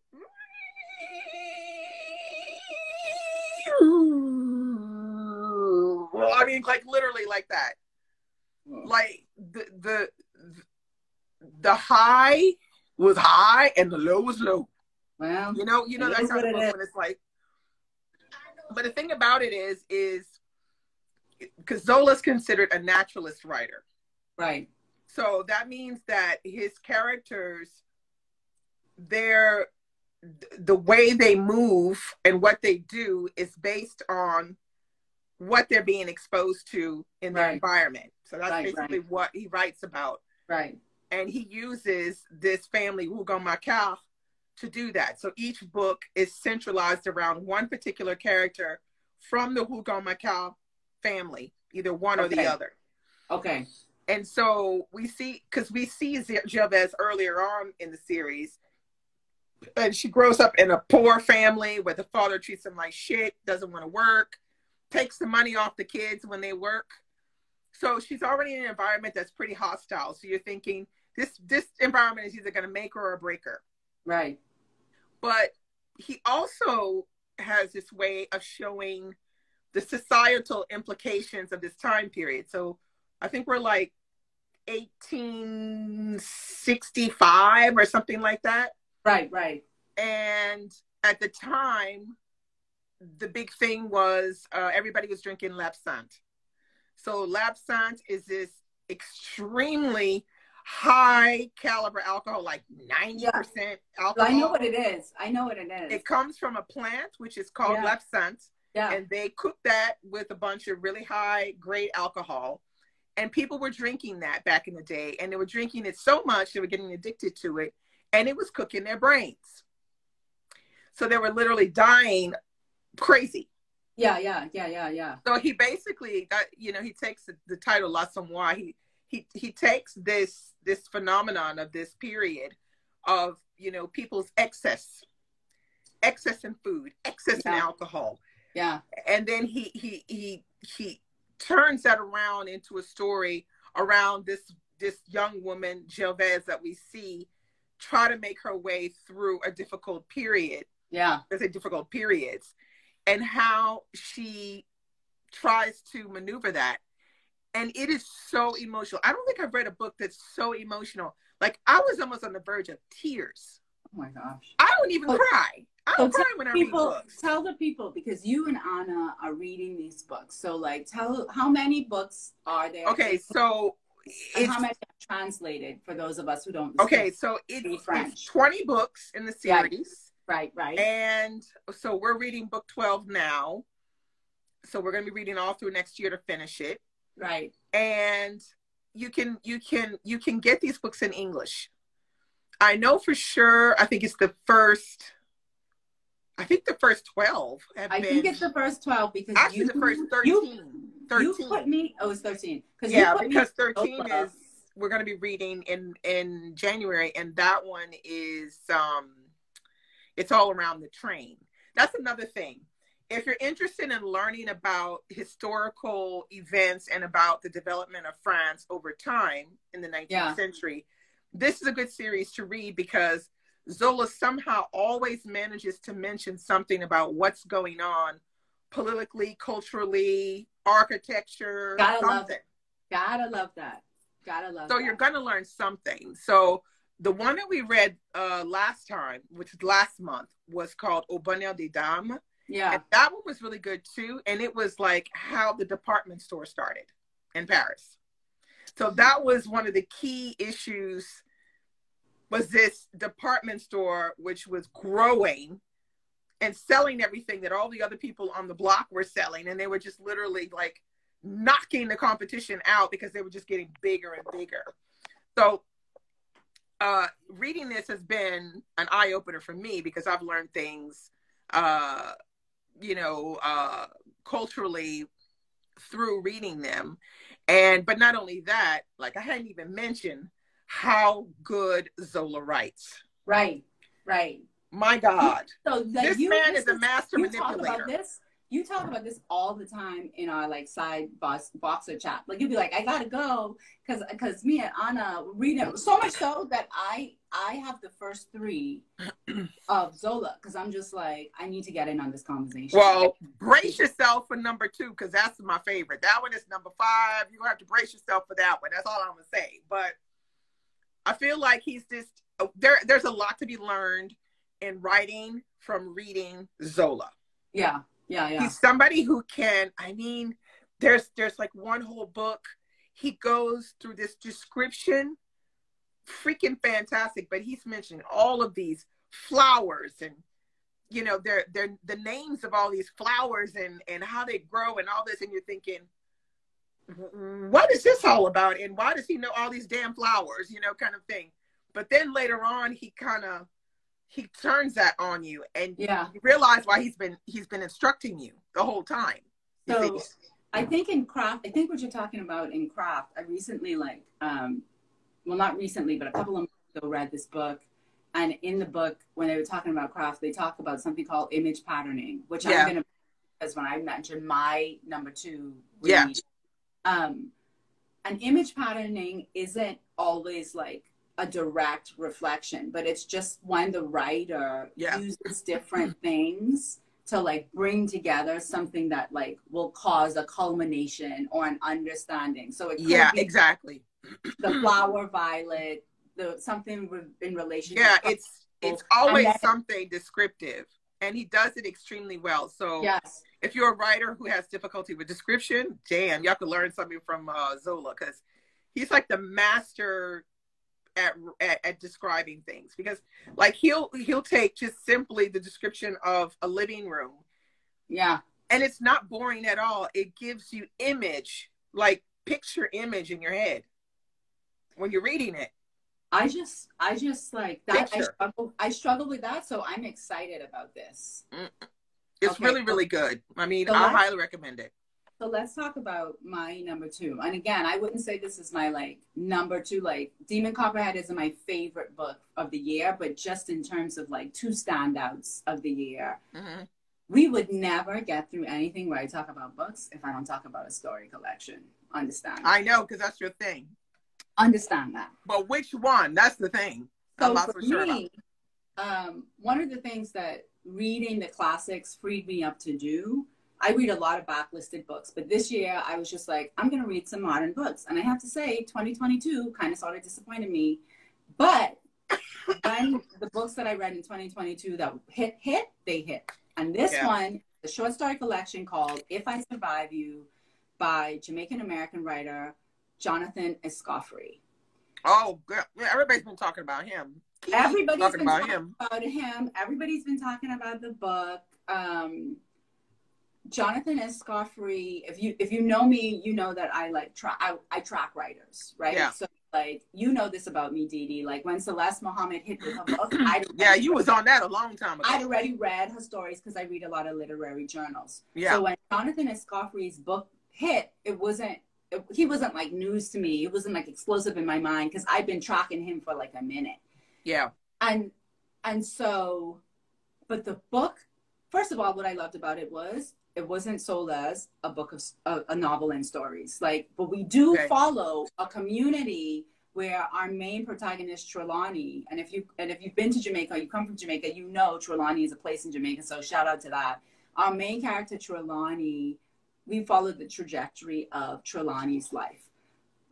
Well, I mean, like literally like that. Like the high was high and the low was low. Well, you know that kind of book when it's like. But the thing about it is because Zola's considered a naturalist writer, right? So that means that his characters, the way they move and what they do is based on what they're being exposed to in their environment. So that's basically what he writes about. Right. And he uses this family, Rougon-Macquart, to do that. So each book is centralized around one particular character from the Rougon-Macquart family, either one or the other. Okay. And so we see Gervaise earlier on in the series, and she grows up in a poor family where the father treats him like shit, doesn't want to work, takes the money off the kids when they work. So she's already in an environment that's pretty hostile. So you're thinking this environment is either going to make her or break her. Right. But he also has this way of showing the societal implications of this time period. So I think we're like 1865 or something like that. Right. And at the time, the big thing was everybody was drinking l'absinthe. So l'absinthe is this extremely high caliber alcohol, like 90% alcohol. I know what it is. It comes from a plant, which is called l'absinthe. Yeah. And they cook that with a bunch of really high grade alcohol. And people were drinking that back in the day. And they were drinking it so much, they were getting addicted to it. And it was cooking their brains. So they were literally dying crazy. Yeah. So he basically got, you know, he takes the title L'Assommoir. He takes this phenomenon of this period of, you know, people's excess in food, excess in alcohol. Yeah. And then he turns that around into a story around this young woman, Gervaise, that we see try to make her way through a difficult period. Yeah. There's a difficult periods, and how she tries to maneuver that. And it is so emotional. I don't think I've read a book that's so emotional. Like, I was almost on the verge of tears. Oh my gosh. I don't even cry. I don't cry when I read books. Tell the people, because you and Anna are reading these books. So, like, tell how many books are there? Okay, so and how many are translated for those of us who don't speak so it's 20 books in the series. Right. And so we're reading book 12 now. So we're going to be reading all through next year to finish it. Right. And you can get these books in English. I know for sure. I think the first 12 have I think it's the first 12 because actually the first 13. 13. You put me. Oh, it's 13. Because 13 is we're going to be reading in January, and that one is it's all around the train. That's another thing. If you're interested in learning about historical events and about the development of France over time in the 19th century, this is a good series to read because Zola somehow always manages to mention something about what's going on politically, culturally, architecture, something. Gotta love that. So you're going to learn something. So the one that we read last time, which is last month, was called Au Bonheur des Dames. Yeah. And that one was really good too. And it was like how the department store started in Paris. So that was one of the key issues, was this department store, which was growing and selling everything that all the other people on the block were selling. And they were just literally like knocking the competition out because they were just getting bigger and bigger. So reading this has been an eye-opener for me because I've learned things, culturally through reading them. But not only that, like I hadn't even mentioned how good Zola writes. Right. My God. So this man is a master manipulator. You talk about this all the time in our like side boxer chat. Like you'll be like, I gotta go because me and Anna read it so much so that I have the first 3 of Zola because I'm just like, I need to get in on this conversation. Well, brace yourself for number 2 because that's my favorite. That one is number 5. You're gonna have to brace yourself for that one. That's all I'm gonna say. But I feel like he's just there's a lot to be learned in writing from reading Zola. Yeah. He's somebody who can, there's like one whole book. He goes through this description, freaking fantastic, but he's mentioning all of these flowers and, they're the names of all these flowers and how they grow and all this. And you're thinking, what is this all about? And why does he know all these damn flowers, kind of thing. But then later on, he turns that on you and you realize why he's been instructing you the whole time. So I think in craft, I think what you're talking about in craft, I recently not recently, but a couple of months ago read this book. And in the book, when they were talking about craft, they talk about something called image patterning, which I'm going to, as when I mentioned my number 2 read. And image patterning isn't always like a direct reflection, but it's just when the writer uses different things to like bring together something that like will cause a culmination or an understanding. So it could be exactly the flower violet, something in relation. It's always something descriptive, and he does it extremely well. So if you're a writer who has difficulty with description, damn, y'all could learn something from Zola because he's like the master at describing things, because like he'll take just simply the description of a living room and it's not boring at all. It gives you image, like picture image in your head when you're reading it. I just like that. Picture. I struggle with that. So I'm excited about this. It's Okay. really, really good. I mean, So I highly recommend it. So let's talk about my number two. And again, I wouldn't say this is my like number two. Like Demon Copperhead isn't my favorite book of the year, but just in terms of like two standouts of the year, we would never get through anything where I talk about books if I don't talk about a story collection. Understand? I know, because that's your thing. Understand that. But which one? That's the thing. So I'm not for so sure me, about. one of the things that reading the classics freed me up to do, I read a lot of backlisted books, but this year I was just like, I'm going to read some modern books. And I have to say, 2022 kind of sort of disappointed me. But when the books that I read in 2022 that hit, they hit. And this one, the short story collection called If I Survive You by Jamaican-American writer Jonathan Escoffery. Oh, girl. Yeah, everybody's been talking about him. Everybody's been talking about him. Everybody's been talking about the book. Jonathan Escoffery, if you know me, you know that I like I track writers, right? Yeah. So like you know this about me, Dee Dee. Like when Celeste Mohammed hit with her book, you was on that a long time ago. I'd already read her stories because I read a lot of literary journals. Yeah. So when Jonathan Escoffery's book hit, he wasn't like news to me. It wasn't like explosive in my mind because I've been tracking him for like a minute. Yeah. And so, but the book, first of all, what I loved about it was it wasn't sold as a book of a novel and stories. Like, but we do follow a community where our main protagonist, Trelawney, and if you've been to Jamaica, you come from Jamaica, you know Trelawney is a place in Jamaica. So shout out to that. Our main character, Trelawney, we followed the trajectory of Trelawney's life.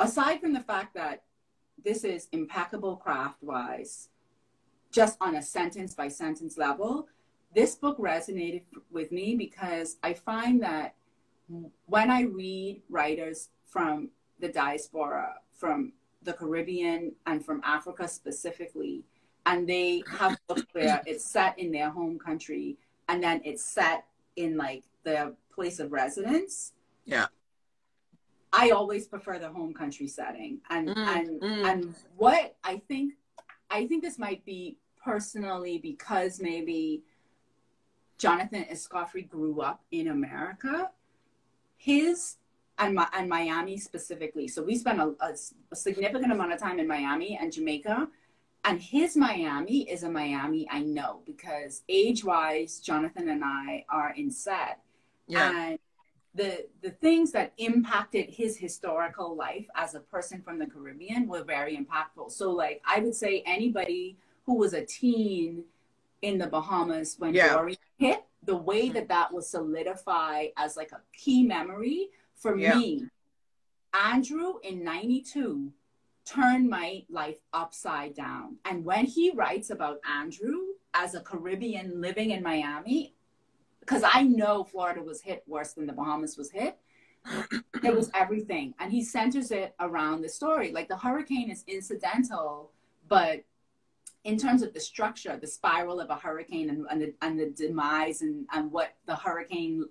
Aside from the fact that this is impeccable craft-wise, just on a sentence-by-sentence level, this book resonated with me because I find that when I read writers from the diaspora, from the Caribbean and from Africa specifically, and they have books where it's set in their home country and then it's set in like their place of residence. Yeah. I always prefer the home country setting. And what I think this might be personally because maybe Jonathan Escoffery grew up in America, and Miami specifically. So we spent a significant amount of time in Miami and Jamaica, and his Miami is a Miami I know because age-wise, Jonathan and I are in set. Yeah. And the things that impacted his historical life as a person from the Caribbean were very impactful. So like I would say anybody who was a teen in the Bahamas when Dorian hit, the way that was solidified as like a key memory for me. Andrew in 92 turned my life upside down. And when he writes about Andrew as a Caribbean living in Miami, because I know Florida was hit worse than the Bahamas was hit, it was everything. And he centers it around the story. Like the hurricane is incidental, but in terms of the structure, the spiral of a hurricane and the demise and what a hurricane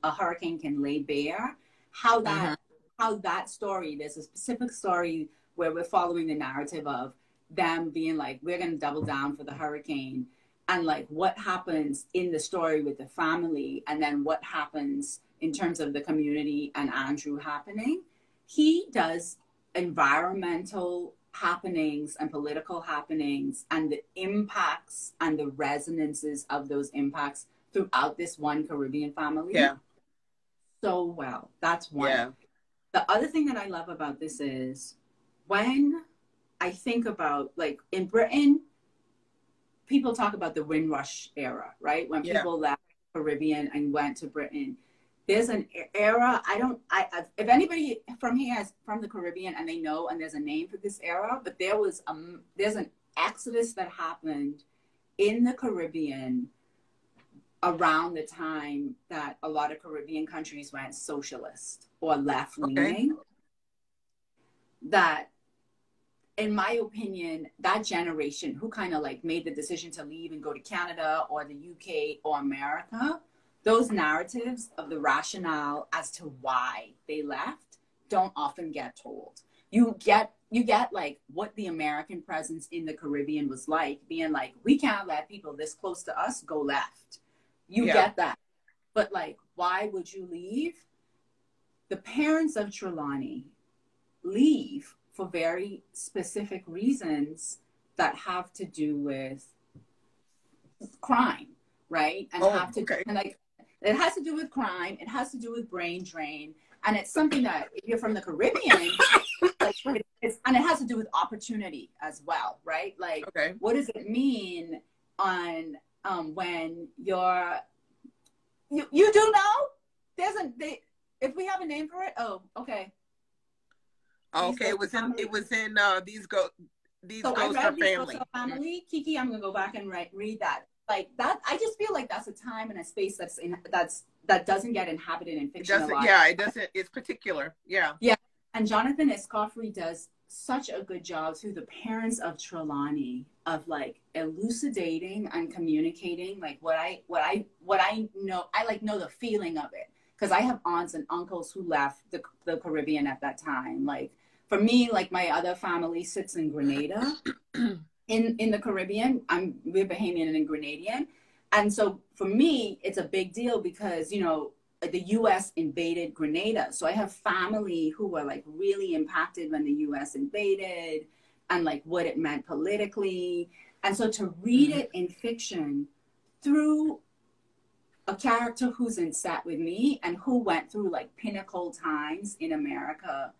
can lay bare, how that story, there's a specific story where we're following the narrative of them being like, we're going to double down for the hurricane, and like what happens in the story with the family, and then what happens in terms of the community and Andrew happening. He does environmental happenings and political happenings and the impacts and the resonances of those impacts throughout this one Caribbean family. Yeah. So well, that's one. Yeah. The other thing that I love about this is when I think about like in Britain, people talk about the Windrush era, right? When people left the Caribbean and went to Britain. There's an era, if anybody from here is from the Caribbean and they know, and there's a name for this era, but there's an exodus that happened in the Caribbean around the time that a lot of Caribbean countries went socialist or left-leaning. Okay. That, in my opinion, that generation who kind of like made the decision to leave and go to Canada or the UK or America, those narratives of the rationale as to why they left don't often get told. You get you get like what the American presence in the Caribbean was like, being like, we can't let people this close to us go left. You get that. But like, why would you leave? The parents of Trelawney leave for very specific reasons that have to do with crime, right? And and like, it has to do with crime. It has to do with brain drain. And it's something that if you're from the Caribbean, like, and it has to do with opportunity as well, right? Like, what does it mean on when you're you do know if we have a name for it? Oh, okay. Okay, it was in these ghosts are family. Kiki, I'm gonna go back and read that. Like that, I just feel like that's a time and a space that doesn't get inhabited in fiction a lot. Yeah, it doesn't. It's particular. Yeah. Yeah, and Jonathan Escoffery does such a good job through the parents of Trelawney of like elucidating and communicating like what I know. I like know the feeling of it because I have aunts and uncles who left the Caribbean at that time. Like for me, like my other family sits in Grenada. In the Caribbean, we're Bahamian and Grenadian. And so for me, it's a big deal because, you know, the U.S. invaded Grenada. So I have family who were like really impacted when the U.S. invaded and like what it meant politically. And so to read it in fiction through a character who's in set with me and who went through like pinnacle times in America,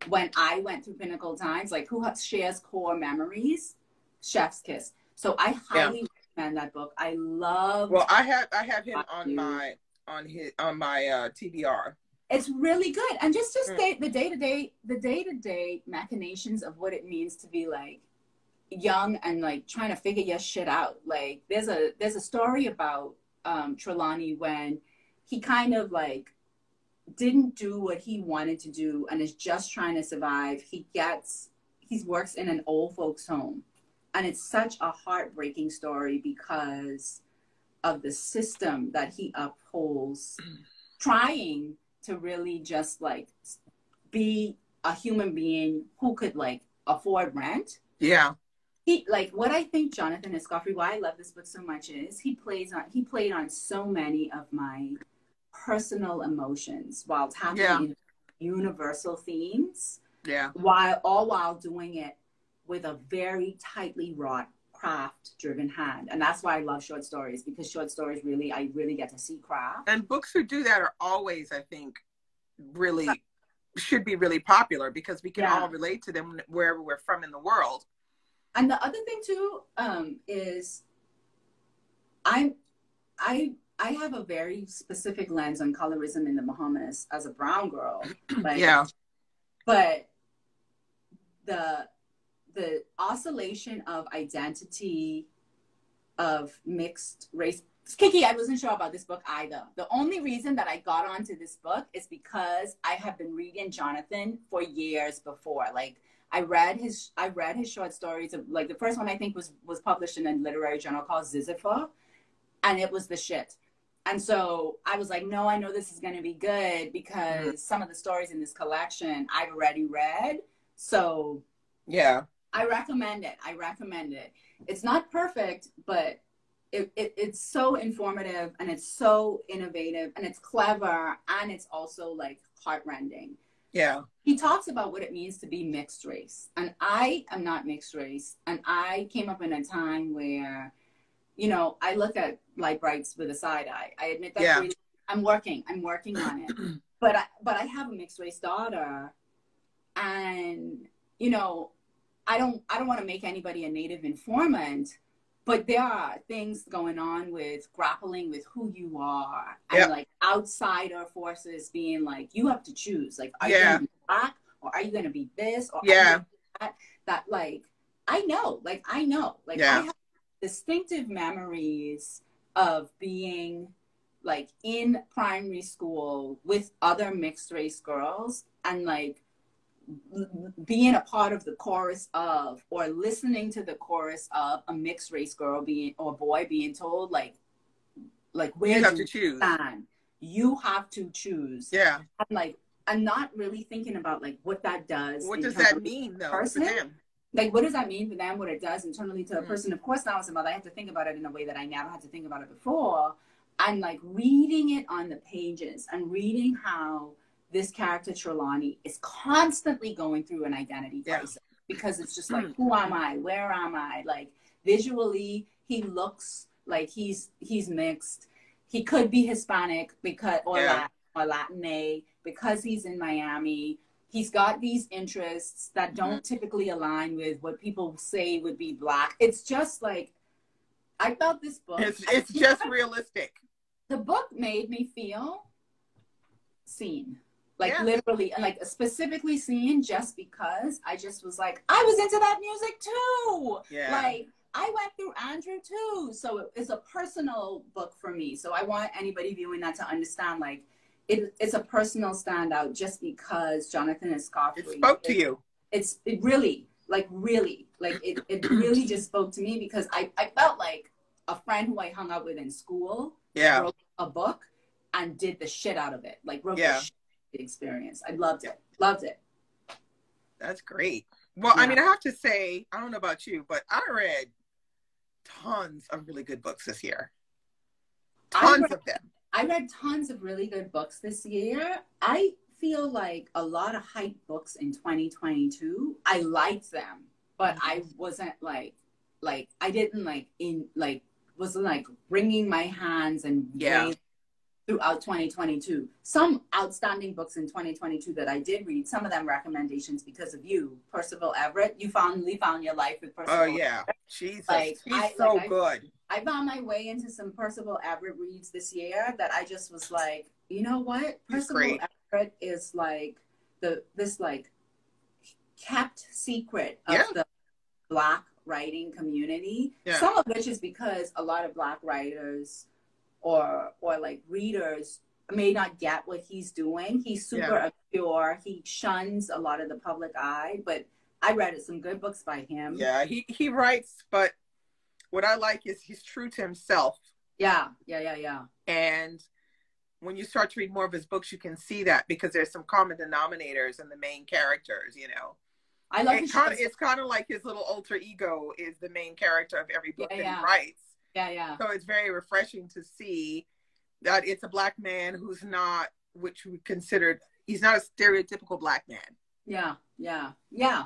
when I went through pinnacle times, like who shares core memories, chef's kiss. So I highly recommend that book. I love. Well, I have him on my TBR. It's really good, and just the day-to-day machinations of what it means to be like young and like trying to figure your shit out. Like there's a story about Trelawney when he kind of like didn't do what he wanted to do and is just trying to survive. He works in an old folks home. And it's such a heartbreaking story because of the system that he upholds, trying to really just like be a human being who could like afford rent. Yeah. He like what I think Jonathan Escoffery, why I love this book so much is he played on so many of my personal emotions while tackling universal themes. Yeah. While doing it with a very tightly wrought craft driven hand. And that's why I love short stories, because short stories I really get to see craft. And books who do that are always, I think, really should be really popular because we can all relate to them wherever we're from in the world. And the other thing too is I have a very specific lens on colorism in the Bahamas as a brown girl. Like, but the oscillation of identity of mixed race. Kiki, I wasn't sure about this book either. The only reason that I got onto this book is because I have been reading Jonathan for years before. Like I read his short stories. Like the first one I think was published in a literary journal called Ziziphus, and it was the shit. And so I was like, no, I know this is going to be good because some of the stories in this collection I've already read. So yeah. I recommend it. It's not perfect, but it's so informative and it's so innovative and it's clever and it's also like heartrending. Yeah. He talks about what it means to be mixed race. And I am not mixed race. And I came up in a time where, you know, I look at light brights with a side eye. I admit that I'm working on it. But I have a mixed race daughter and, you know, I don't want to make anybody a native informant, but there are things going on with grappling with who you are and like outsider forces being like, you have to choose. Like, are you going to be black or are you going to be this? Or that like, I know. Like, I have distinctive memories of being like in primary school with other mixed race girls and like, being a part of the chorus of or listening to the chorus of a mixed race girl boy being told like where you have to choose. You have to choose. Yeah. I'm like, I'm not really thinking about like what that does. What does that mean though for them? Like, what does that mean for them? What it does internally to a person? Of course, now as a mother, I have to think about it in a way that I never had to think about it before. I'm like reading it on the pages and reading how this character Trelawney is constantly going through an identity crisis because it's just like, who am I? Where am I? Like visually, he looks like he's mixed. He could be Hispanic because or Latin because he's in Miami. He's got these interests that don't typically align with what people say would be Black. It's just like, I felt this book. It's just realistic. The book made me feel seen. Like literally, and like specifically seen just because I just was like, I was into that music too. Yeah. Like, I went through Andrew too. So it's a personal book for me. So I want anybody viewing that to understand, like, it's a personal standout just because Jonathan Escoffrey. It spoke to you. It really just spoke to me because I felt like a friend who I hung out with in school wrote a book and did the shit out of it. Like wrote the shit experience. I loved it. Loved it. That's great. Well, I mean, I have to say, I don't know about you, but I read tons of really good books this year. Tons of them. I read tons of really good books this year. I feel like a lot of hype books in 2022, I liked them, but I wasn't like I didn't wasn't like wringing my hands and throughout 2022. Some outstanding books in 2022 that I did read, some of them recommendations because of you, Percival Everett. You finally found your life with Percival. Oh yeah, Everett. Jesus, he's so good. I found my way into some Percival Everett reads this year that I just was like, you know what? Percival Everett is like this like kept secret of the Black writing community. Yeah. Some of which is because a lot of Black writers or like readers may not get what he's doing. He's super obscure. He shuns a lot of the public eye, but I read some good books by him. Yeah, he writes, but what I like is he's true to himself. Yeah. And when you start to read more of his books, you can see that because there's some common denominators in the main characters, you know. I love it's kind of like his little alter ego is the main character of every book that he writes. Yeah. So it's very refreshing to see that it's a Black man who's not, which we considered, he's not a stereotypical Black man. Yeah.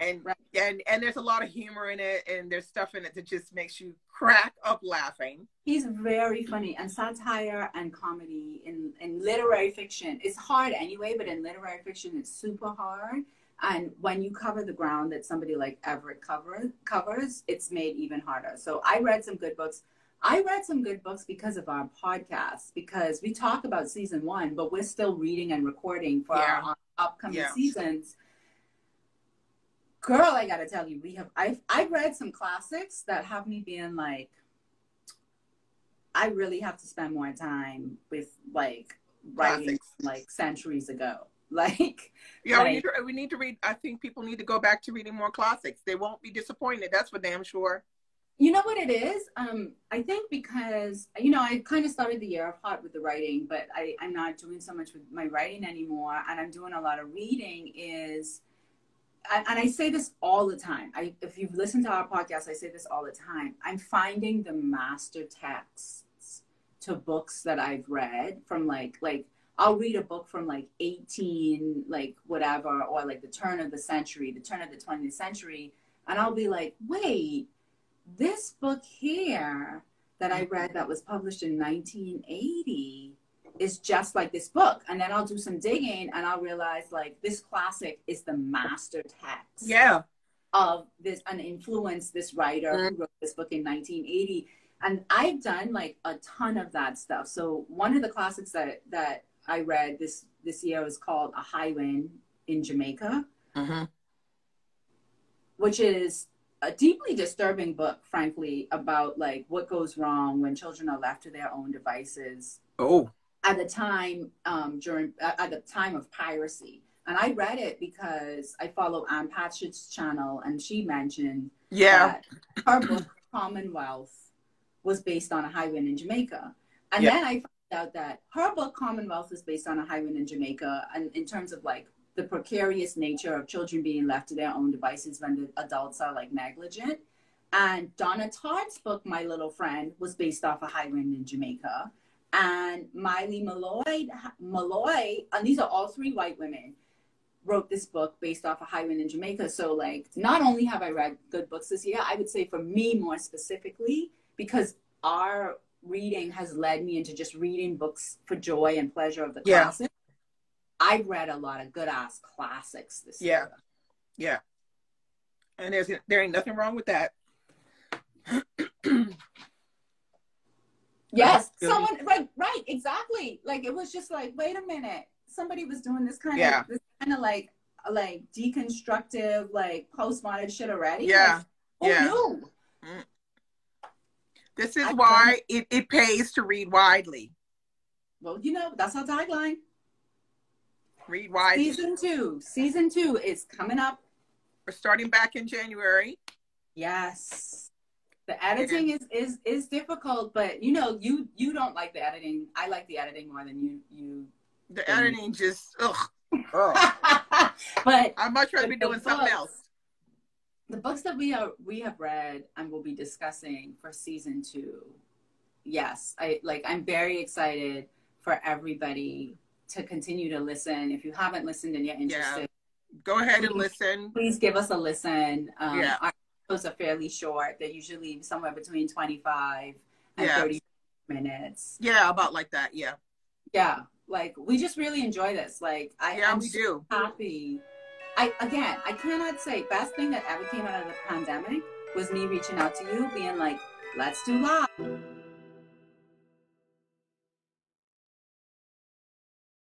And there's a lot of humor in it, and there's stuff in it that just makes you crack up laughing. He's very funny, and satire and comedy in literary fiction is hard anyway, but in literary fiction it's super hard. And when you cover the ground that somebody like Everett covers, it's made even harder. So I read some good books. I read some good books because of our podcast, because we talk about season 1, but we're still reading and recording for our upcoming seasons. Girl, I gotta tell you, I've read some classics that have me being like, I really have to spend more time with like writing like centuries ago. Like, we need to read. I think people need to go back to reading more classics. They won't be disappointed. That's for damn sure. You know what it is? I think because, I kind of started the year off hot with the writing, but I'm not doing so much with my writing anymore, and I'm doing a lot of reading and I say this all the time. If you've listened to our podcast, I say this all the time. I'm finding the master texts to books that I've read from like I'll read a book from like 18, like whatever, or like the turn of the century, the turn of the 20th century. And I'll be like, wait, this book here that I read that was published in 1980 is just like this book. And then I'll do some digging and I'll realize like this classic is the master text of this and influenced this writer who wrote this book in 1980. And I've done like a ton of that stuff. So one of the classics that I read this year was called A High Wind in Jamaica, which is a deeply disturbing book, frankly, about like what goes wrong when children are left to their own devices. At the time, at the time of piracy. And I read it because I follow Ann Patchett's channel, and she mentioned that her book, Commonwealth, was based on A High Wind in Jamaica. And then I found out that her book, Commonwealth, is based on A High Wind in Jamaica, and in terms of like the precarious nature of children being left to their own devices when the adults are like negligent. And Donna Todd's book, My Little Friend, was based off of Highland in Jamaica. And Miley Malloy, and these are all three white women, wrote this book based off of Highland in Jamaica. So like, not only have I read good books this year, I would say for me more specifically, because our reading has led me into just reading books for joy and pleasure of the classics. I've read a lot of good ass classics this year. Yeah. And there ain't nothing wrong with that. Yes, someone right, exactly. Like it was just like, wait a minute, somebody was doing this kind of like deconstructive, like postmodern shit already. Yeah, like, who knew? This is why it pays to read widely. Well, you know, that's our tagline. Read widely. Season two is coming up. We're starting back in January. Yes. The editing is difficult, but you know, you don't like the editing. I like the editing more than you. The editing just ugh. But I'd much rather be doing something else. The books that we have read and will be discussing for season 2. Yes, I'm very excited for everybody to continue to listen. If you haven't listened and you're interested, go ahead and listen. Please give us a listen. Our episodes are fairly short. They're usually somewhere between 25 and 30 minutes. Yeah, about like that. Yeah. Yeah. Like we just really enjoy this. Like I'm we do. Happy. I cannot say best thing that ever came out of the pandemic was me reaching out to you, being like, let's do live.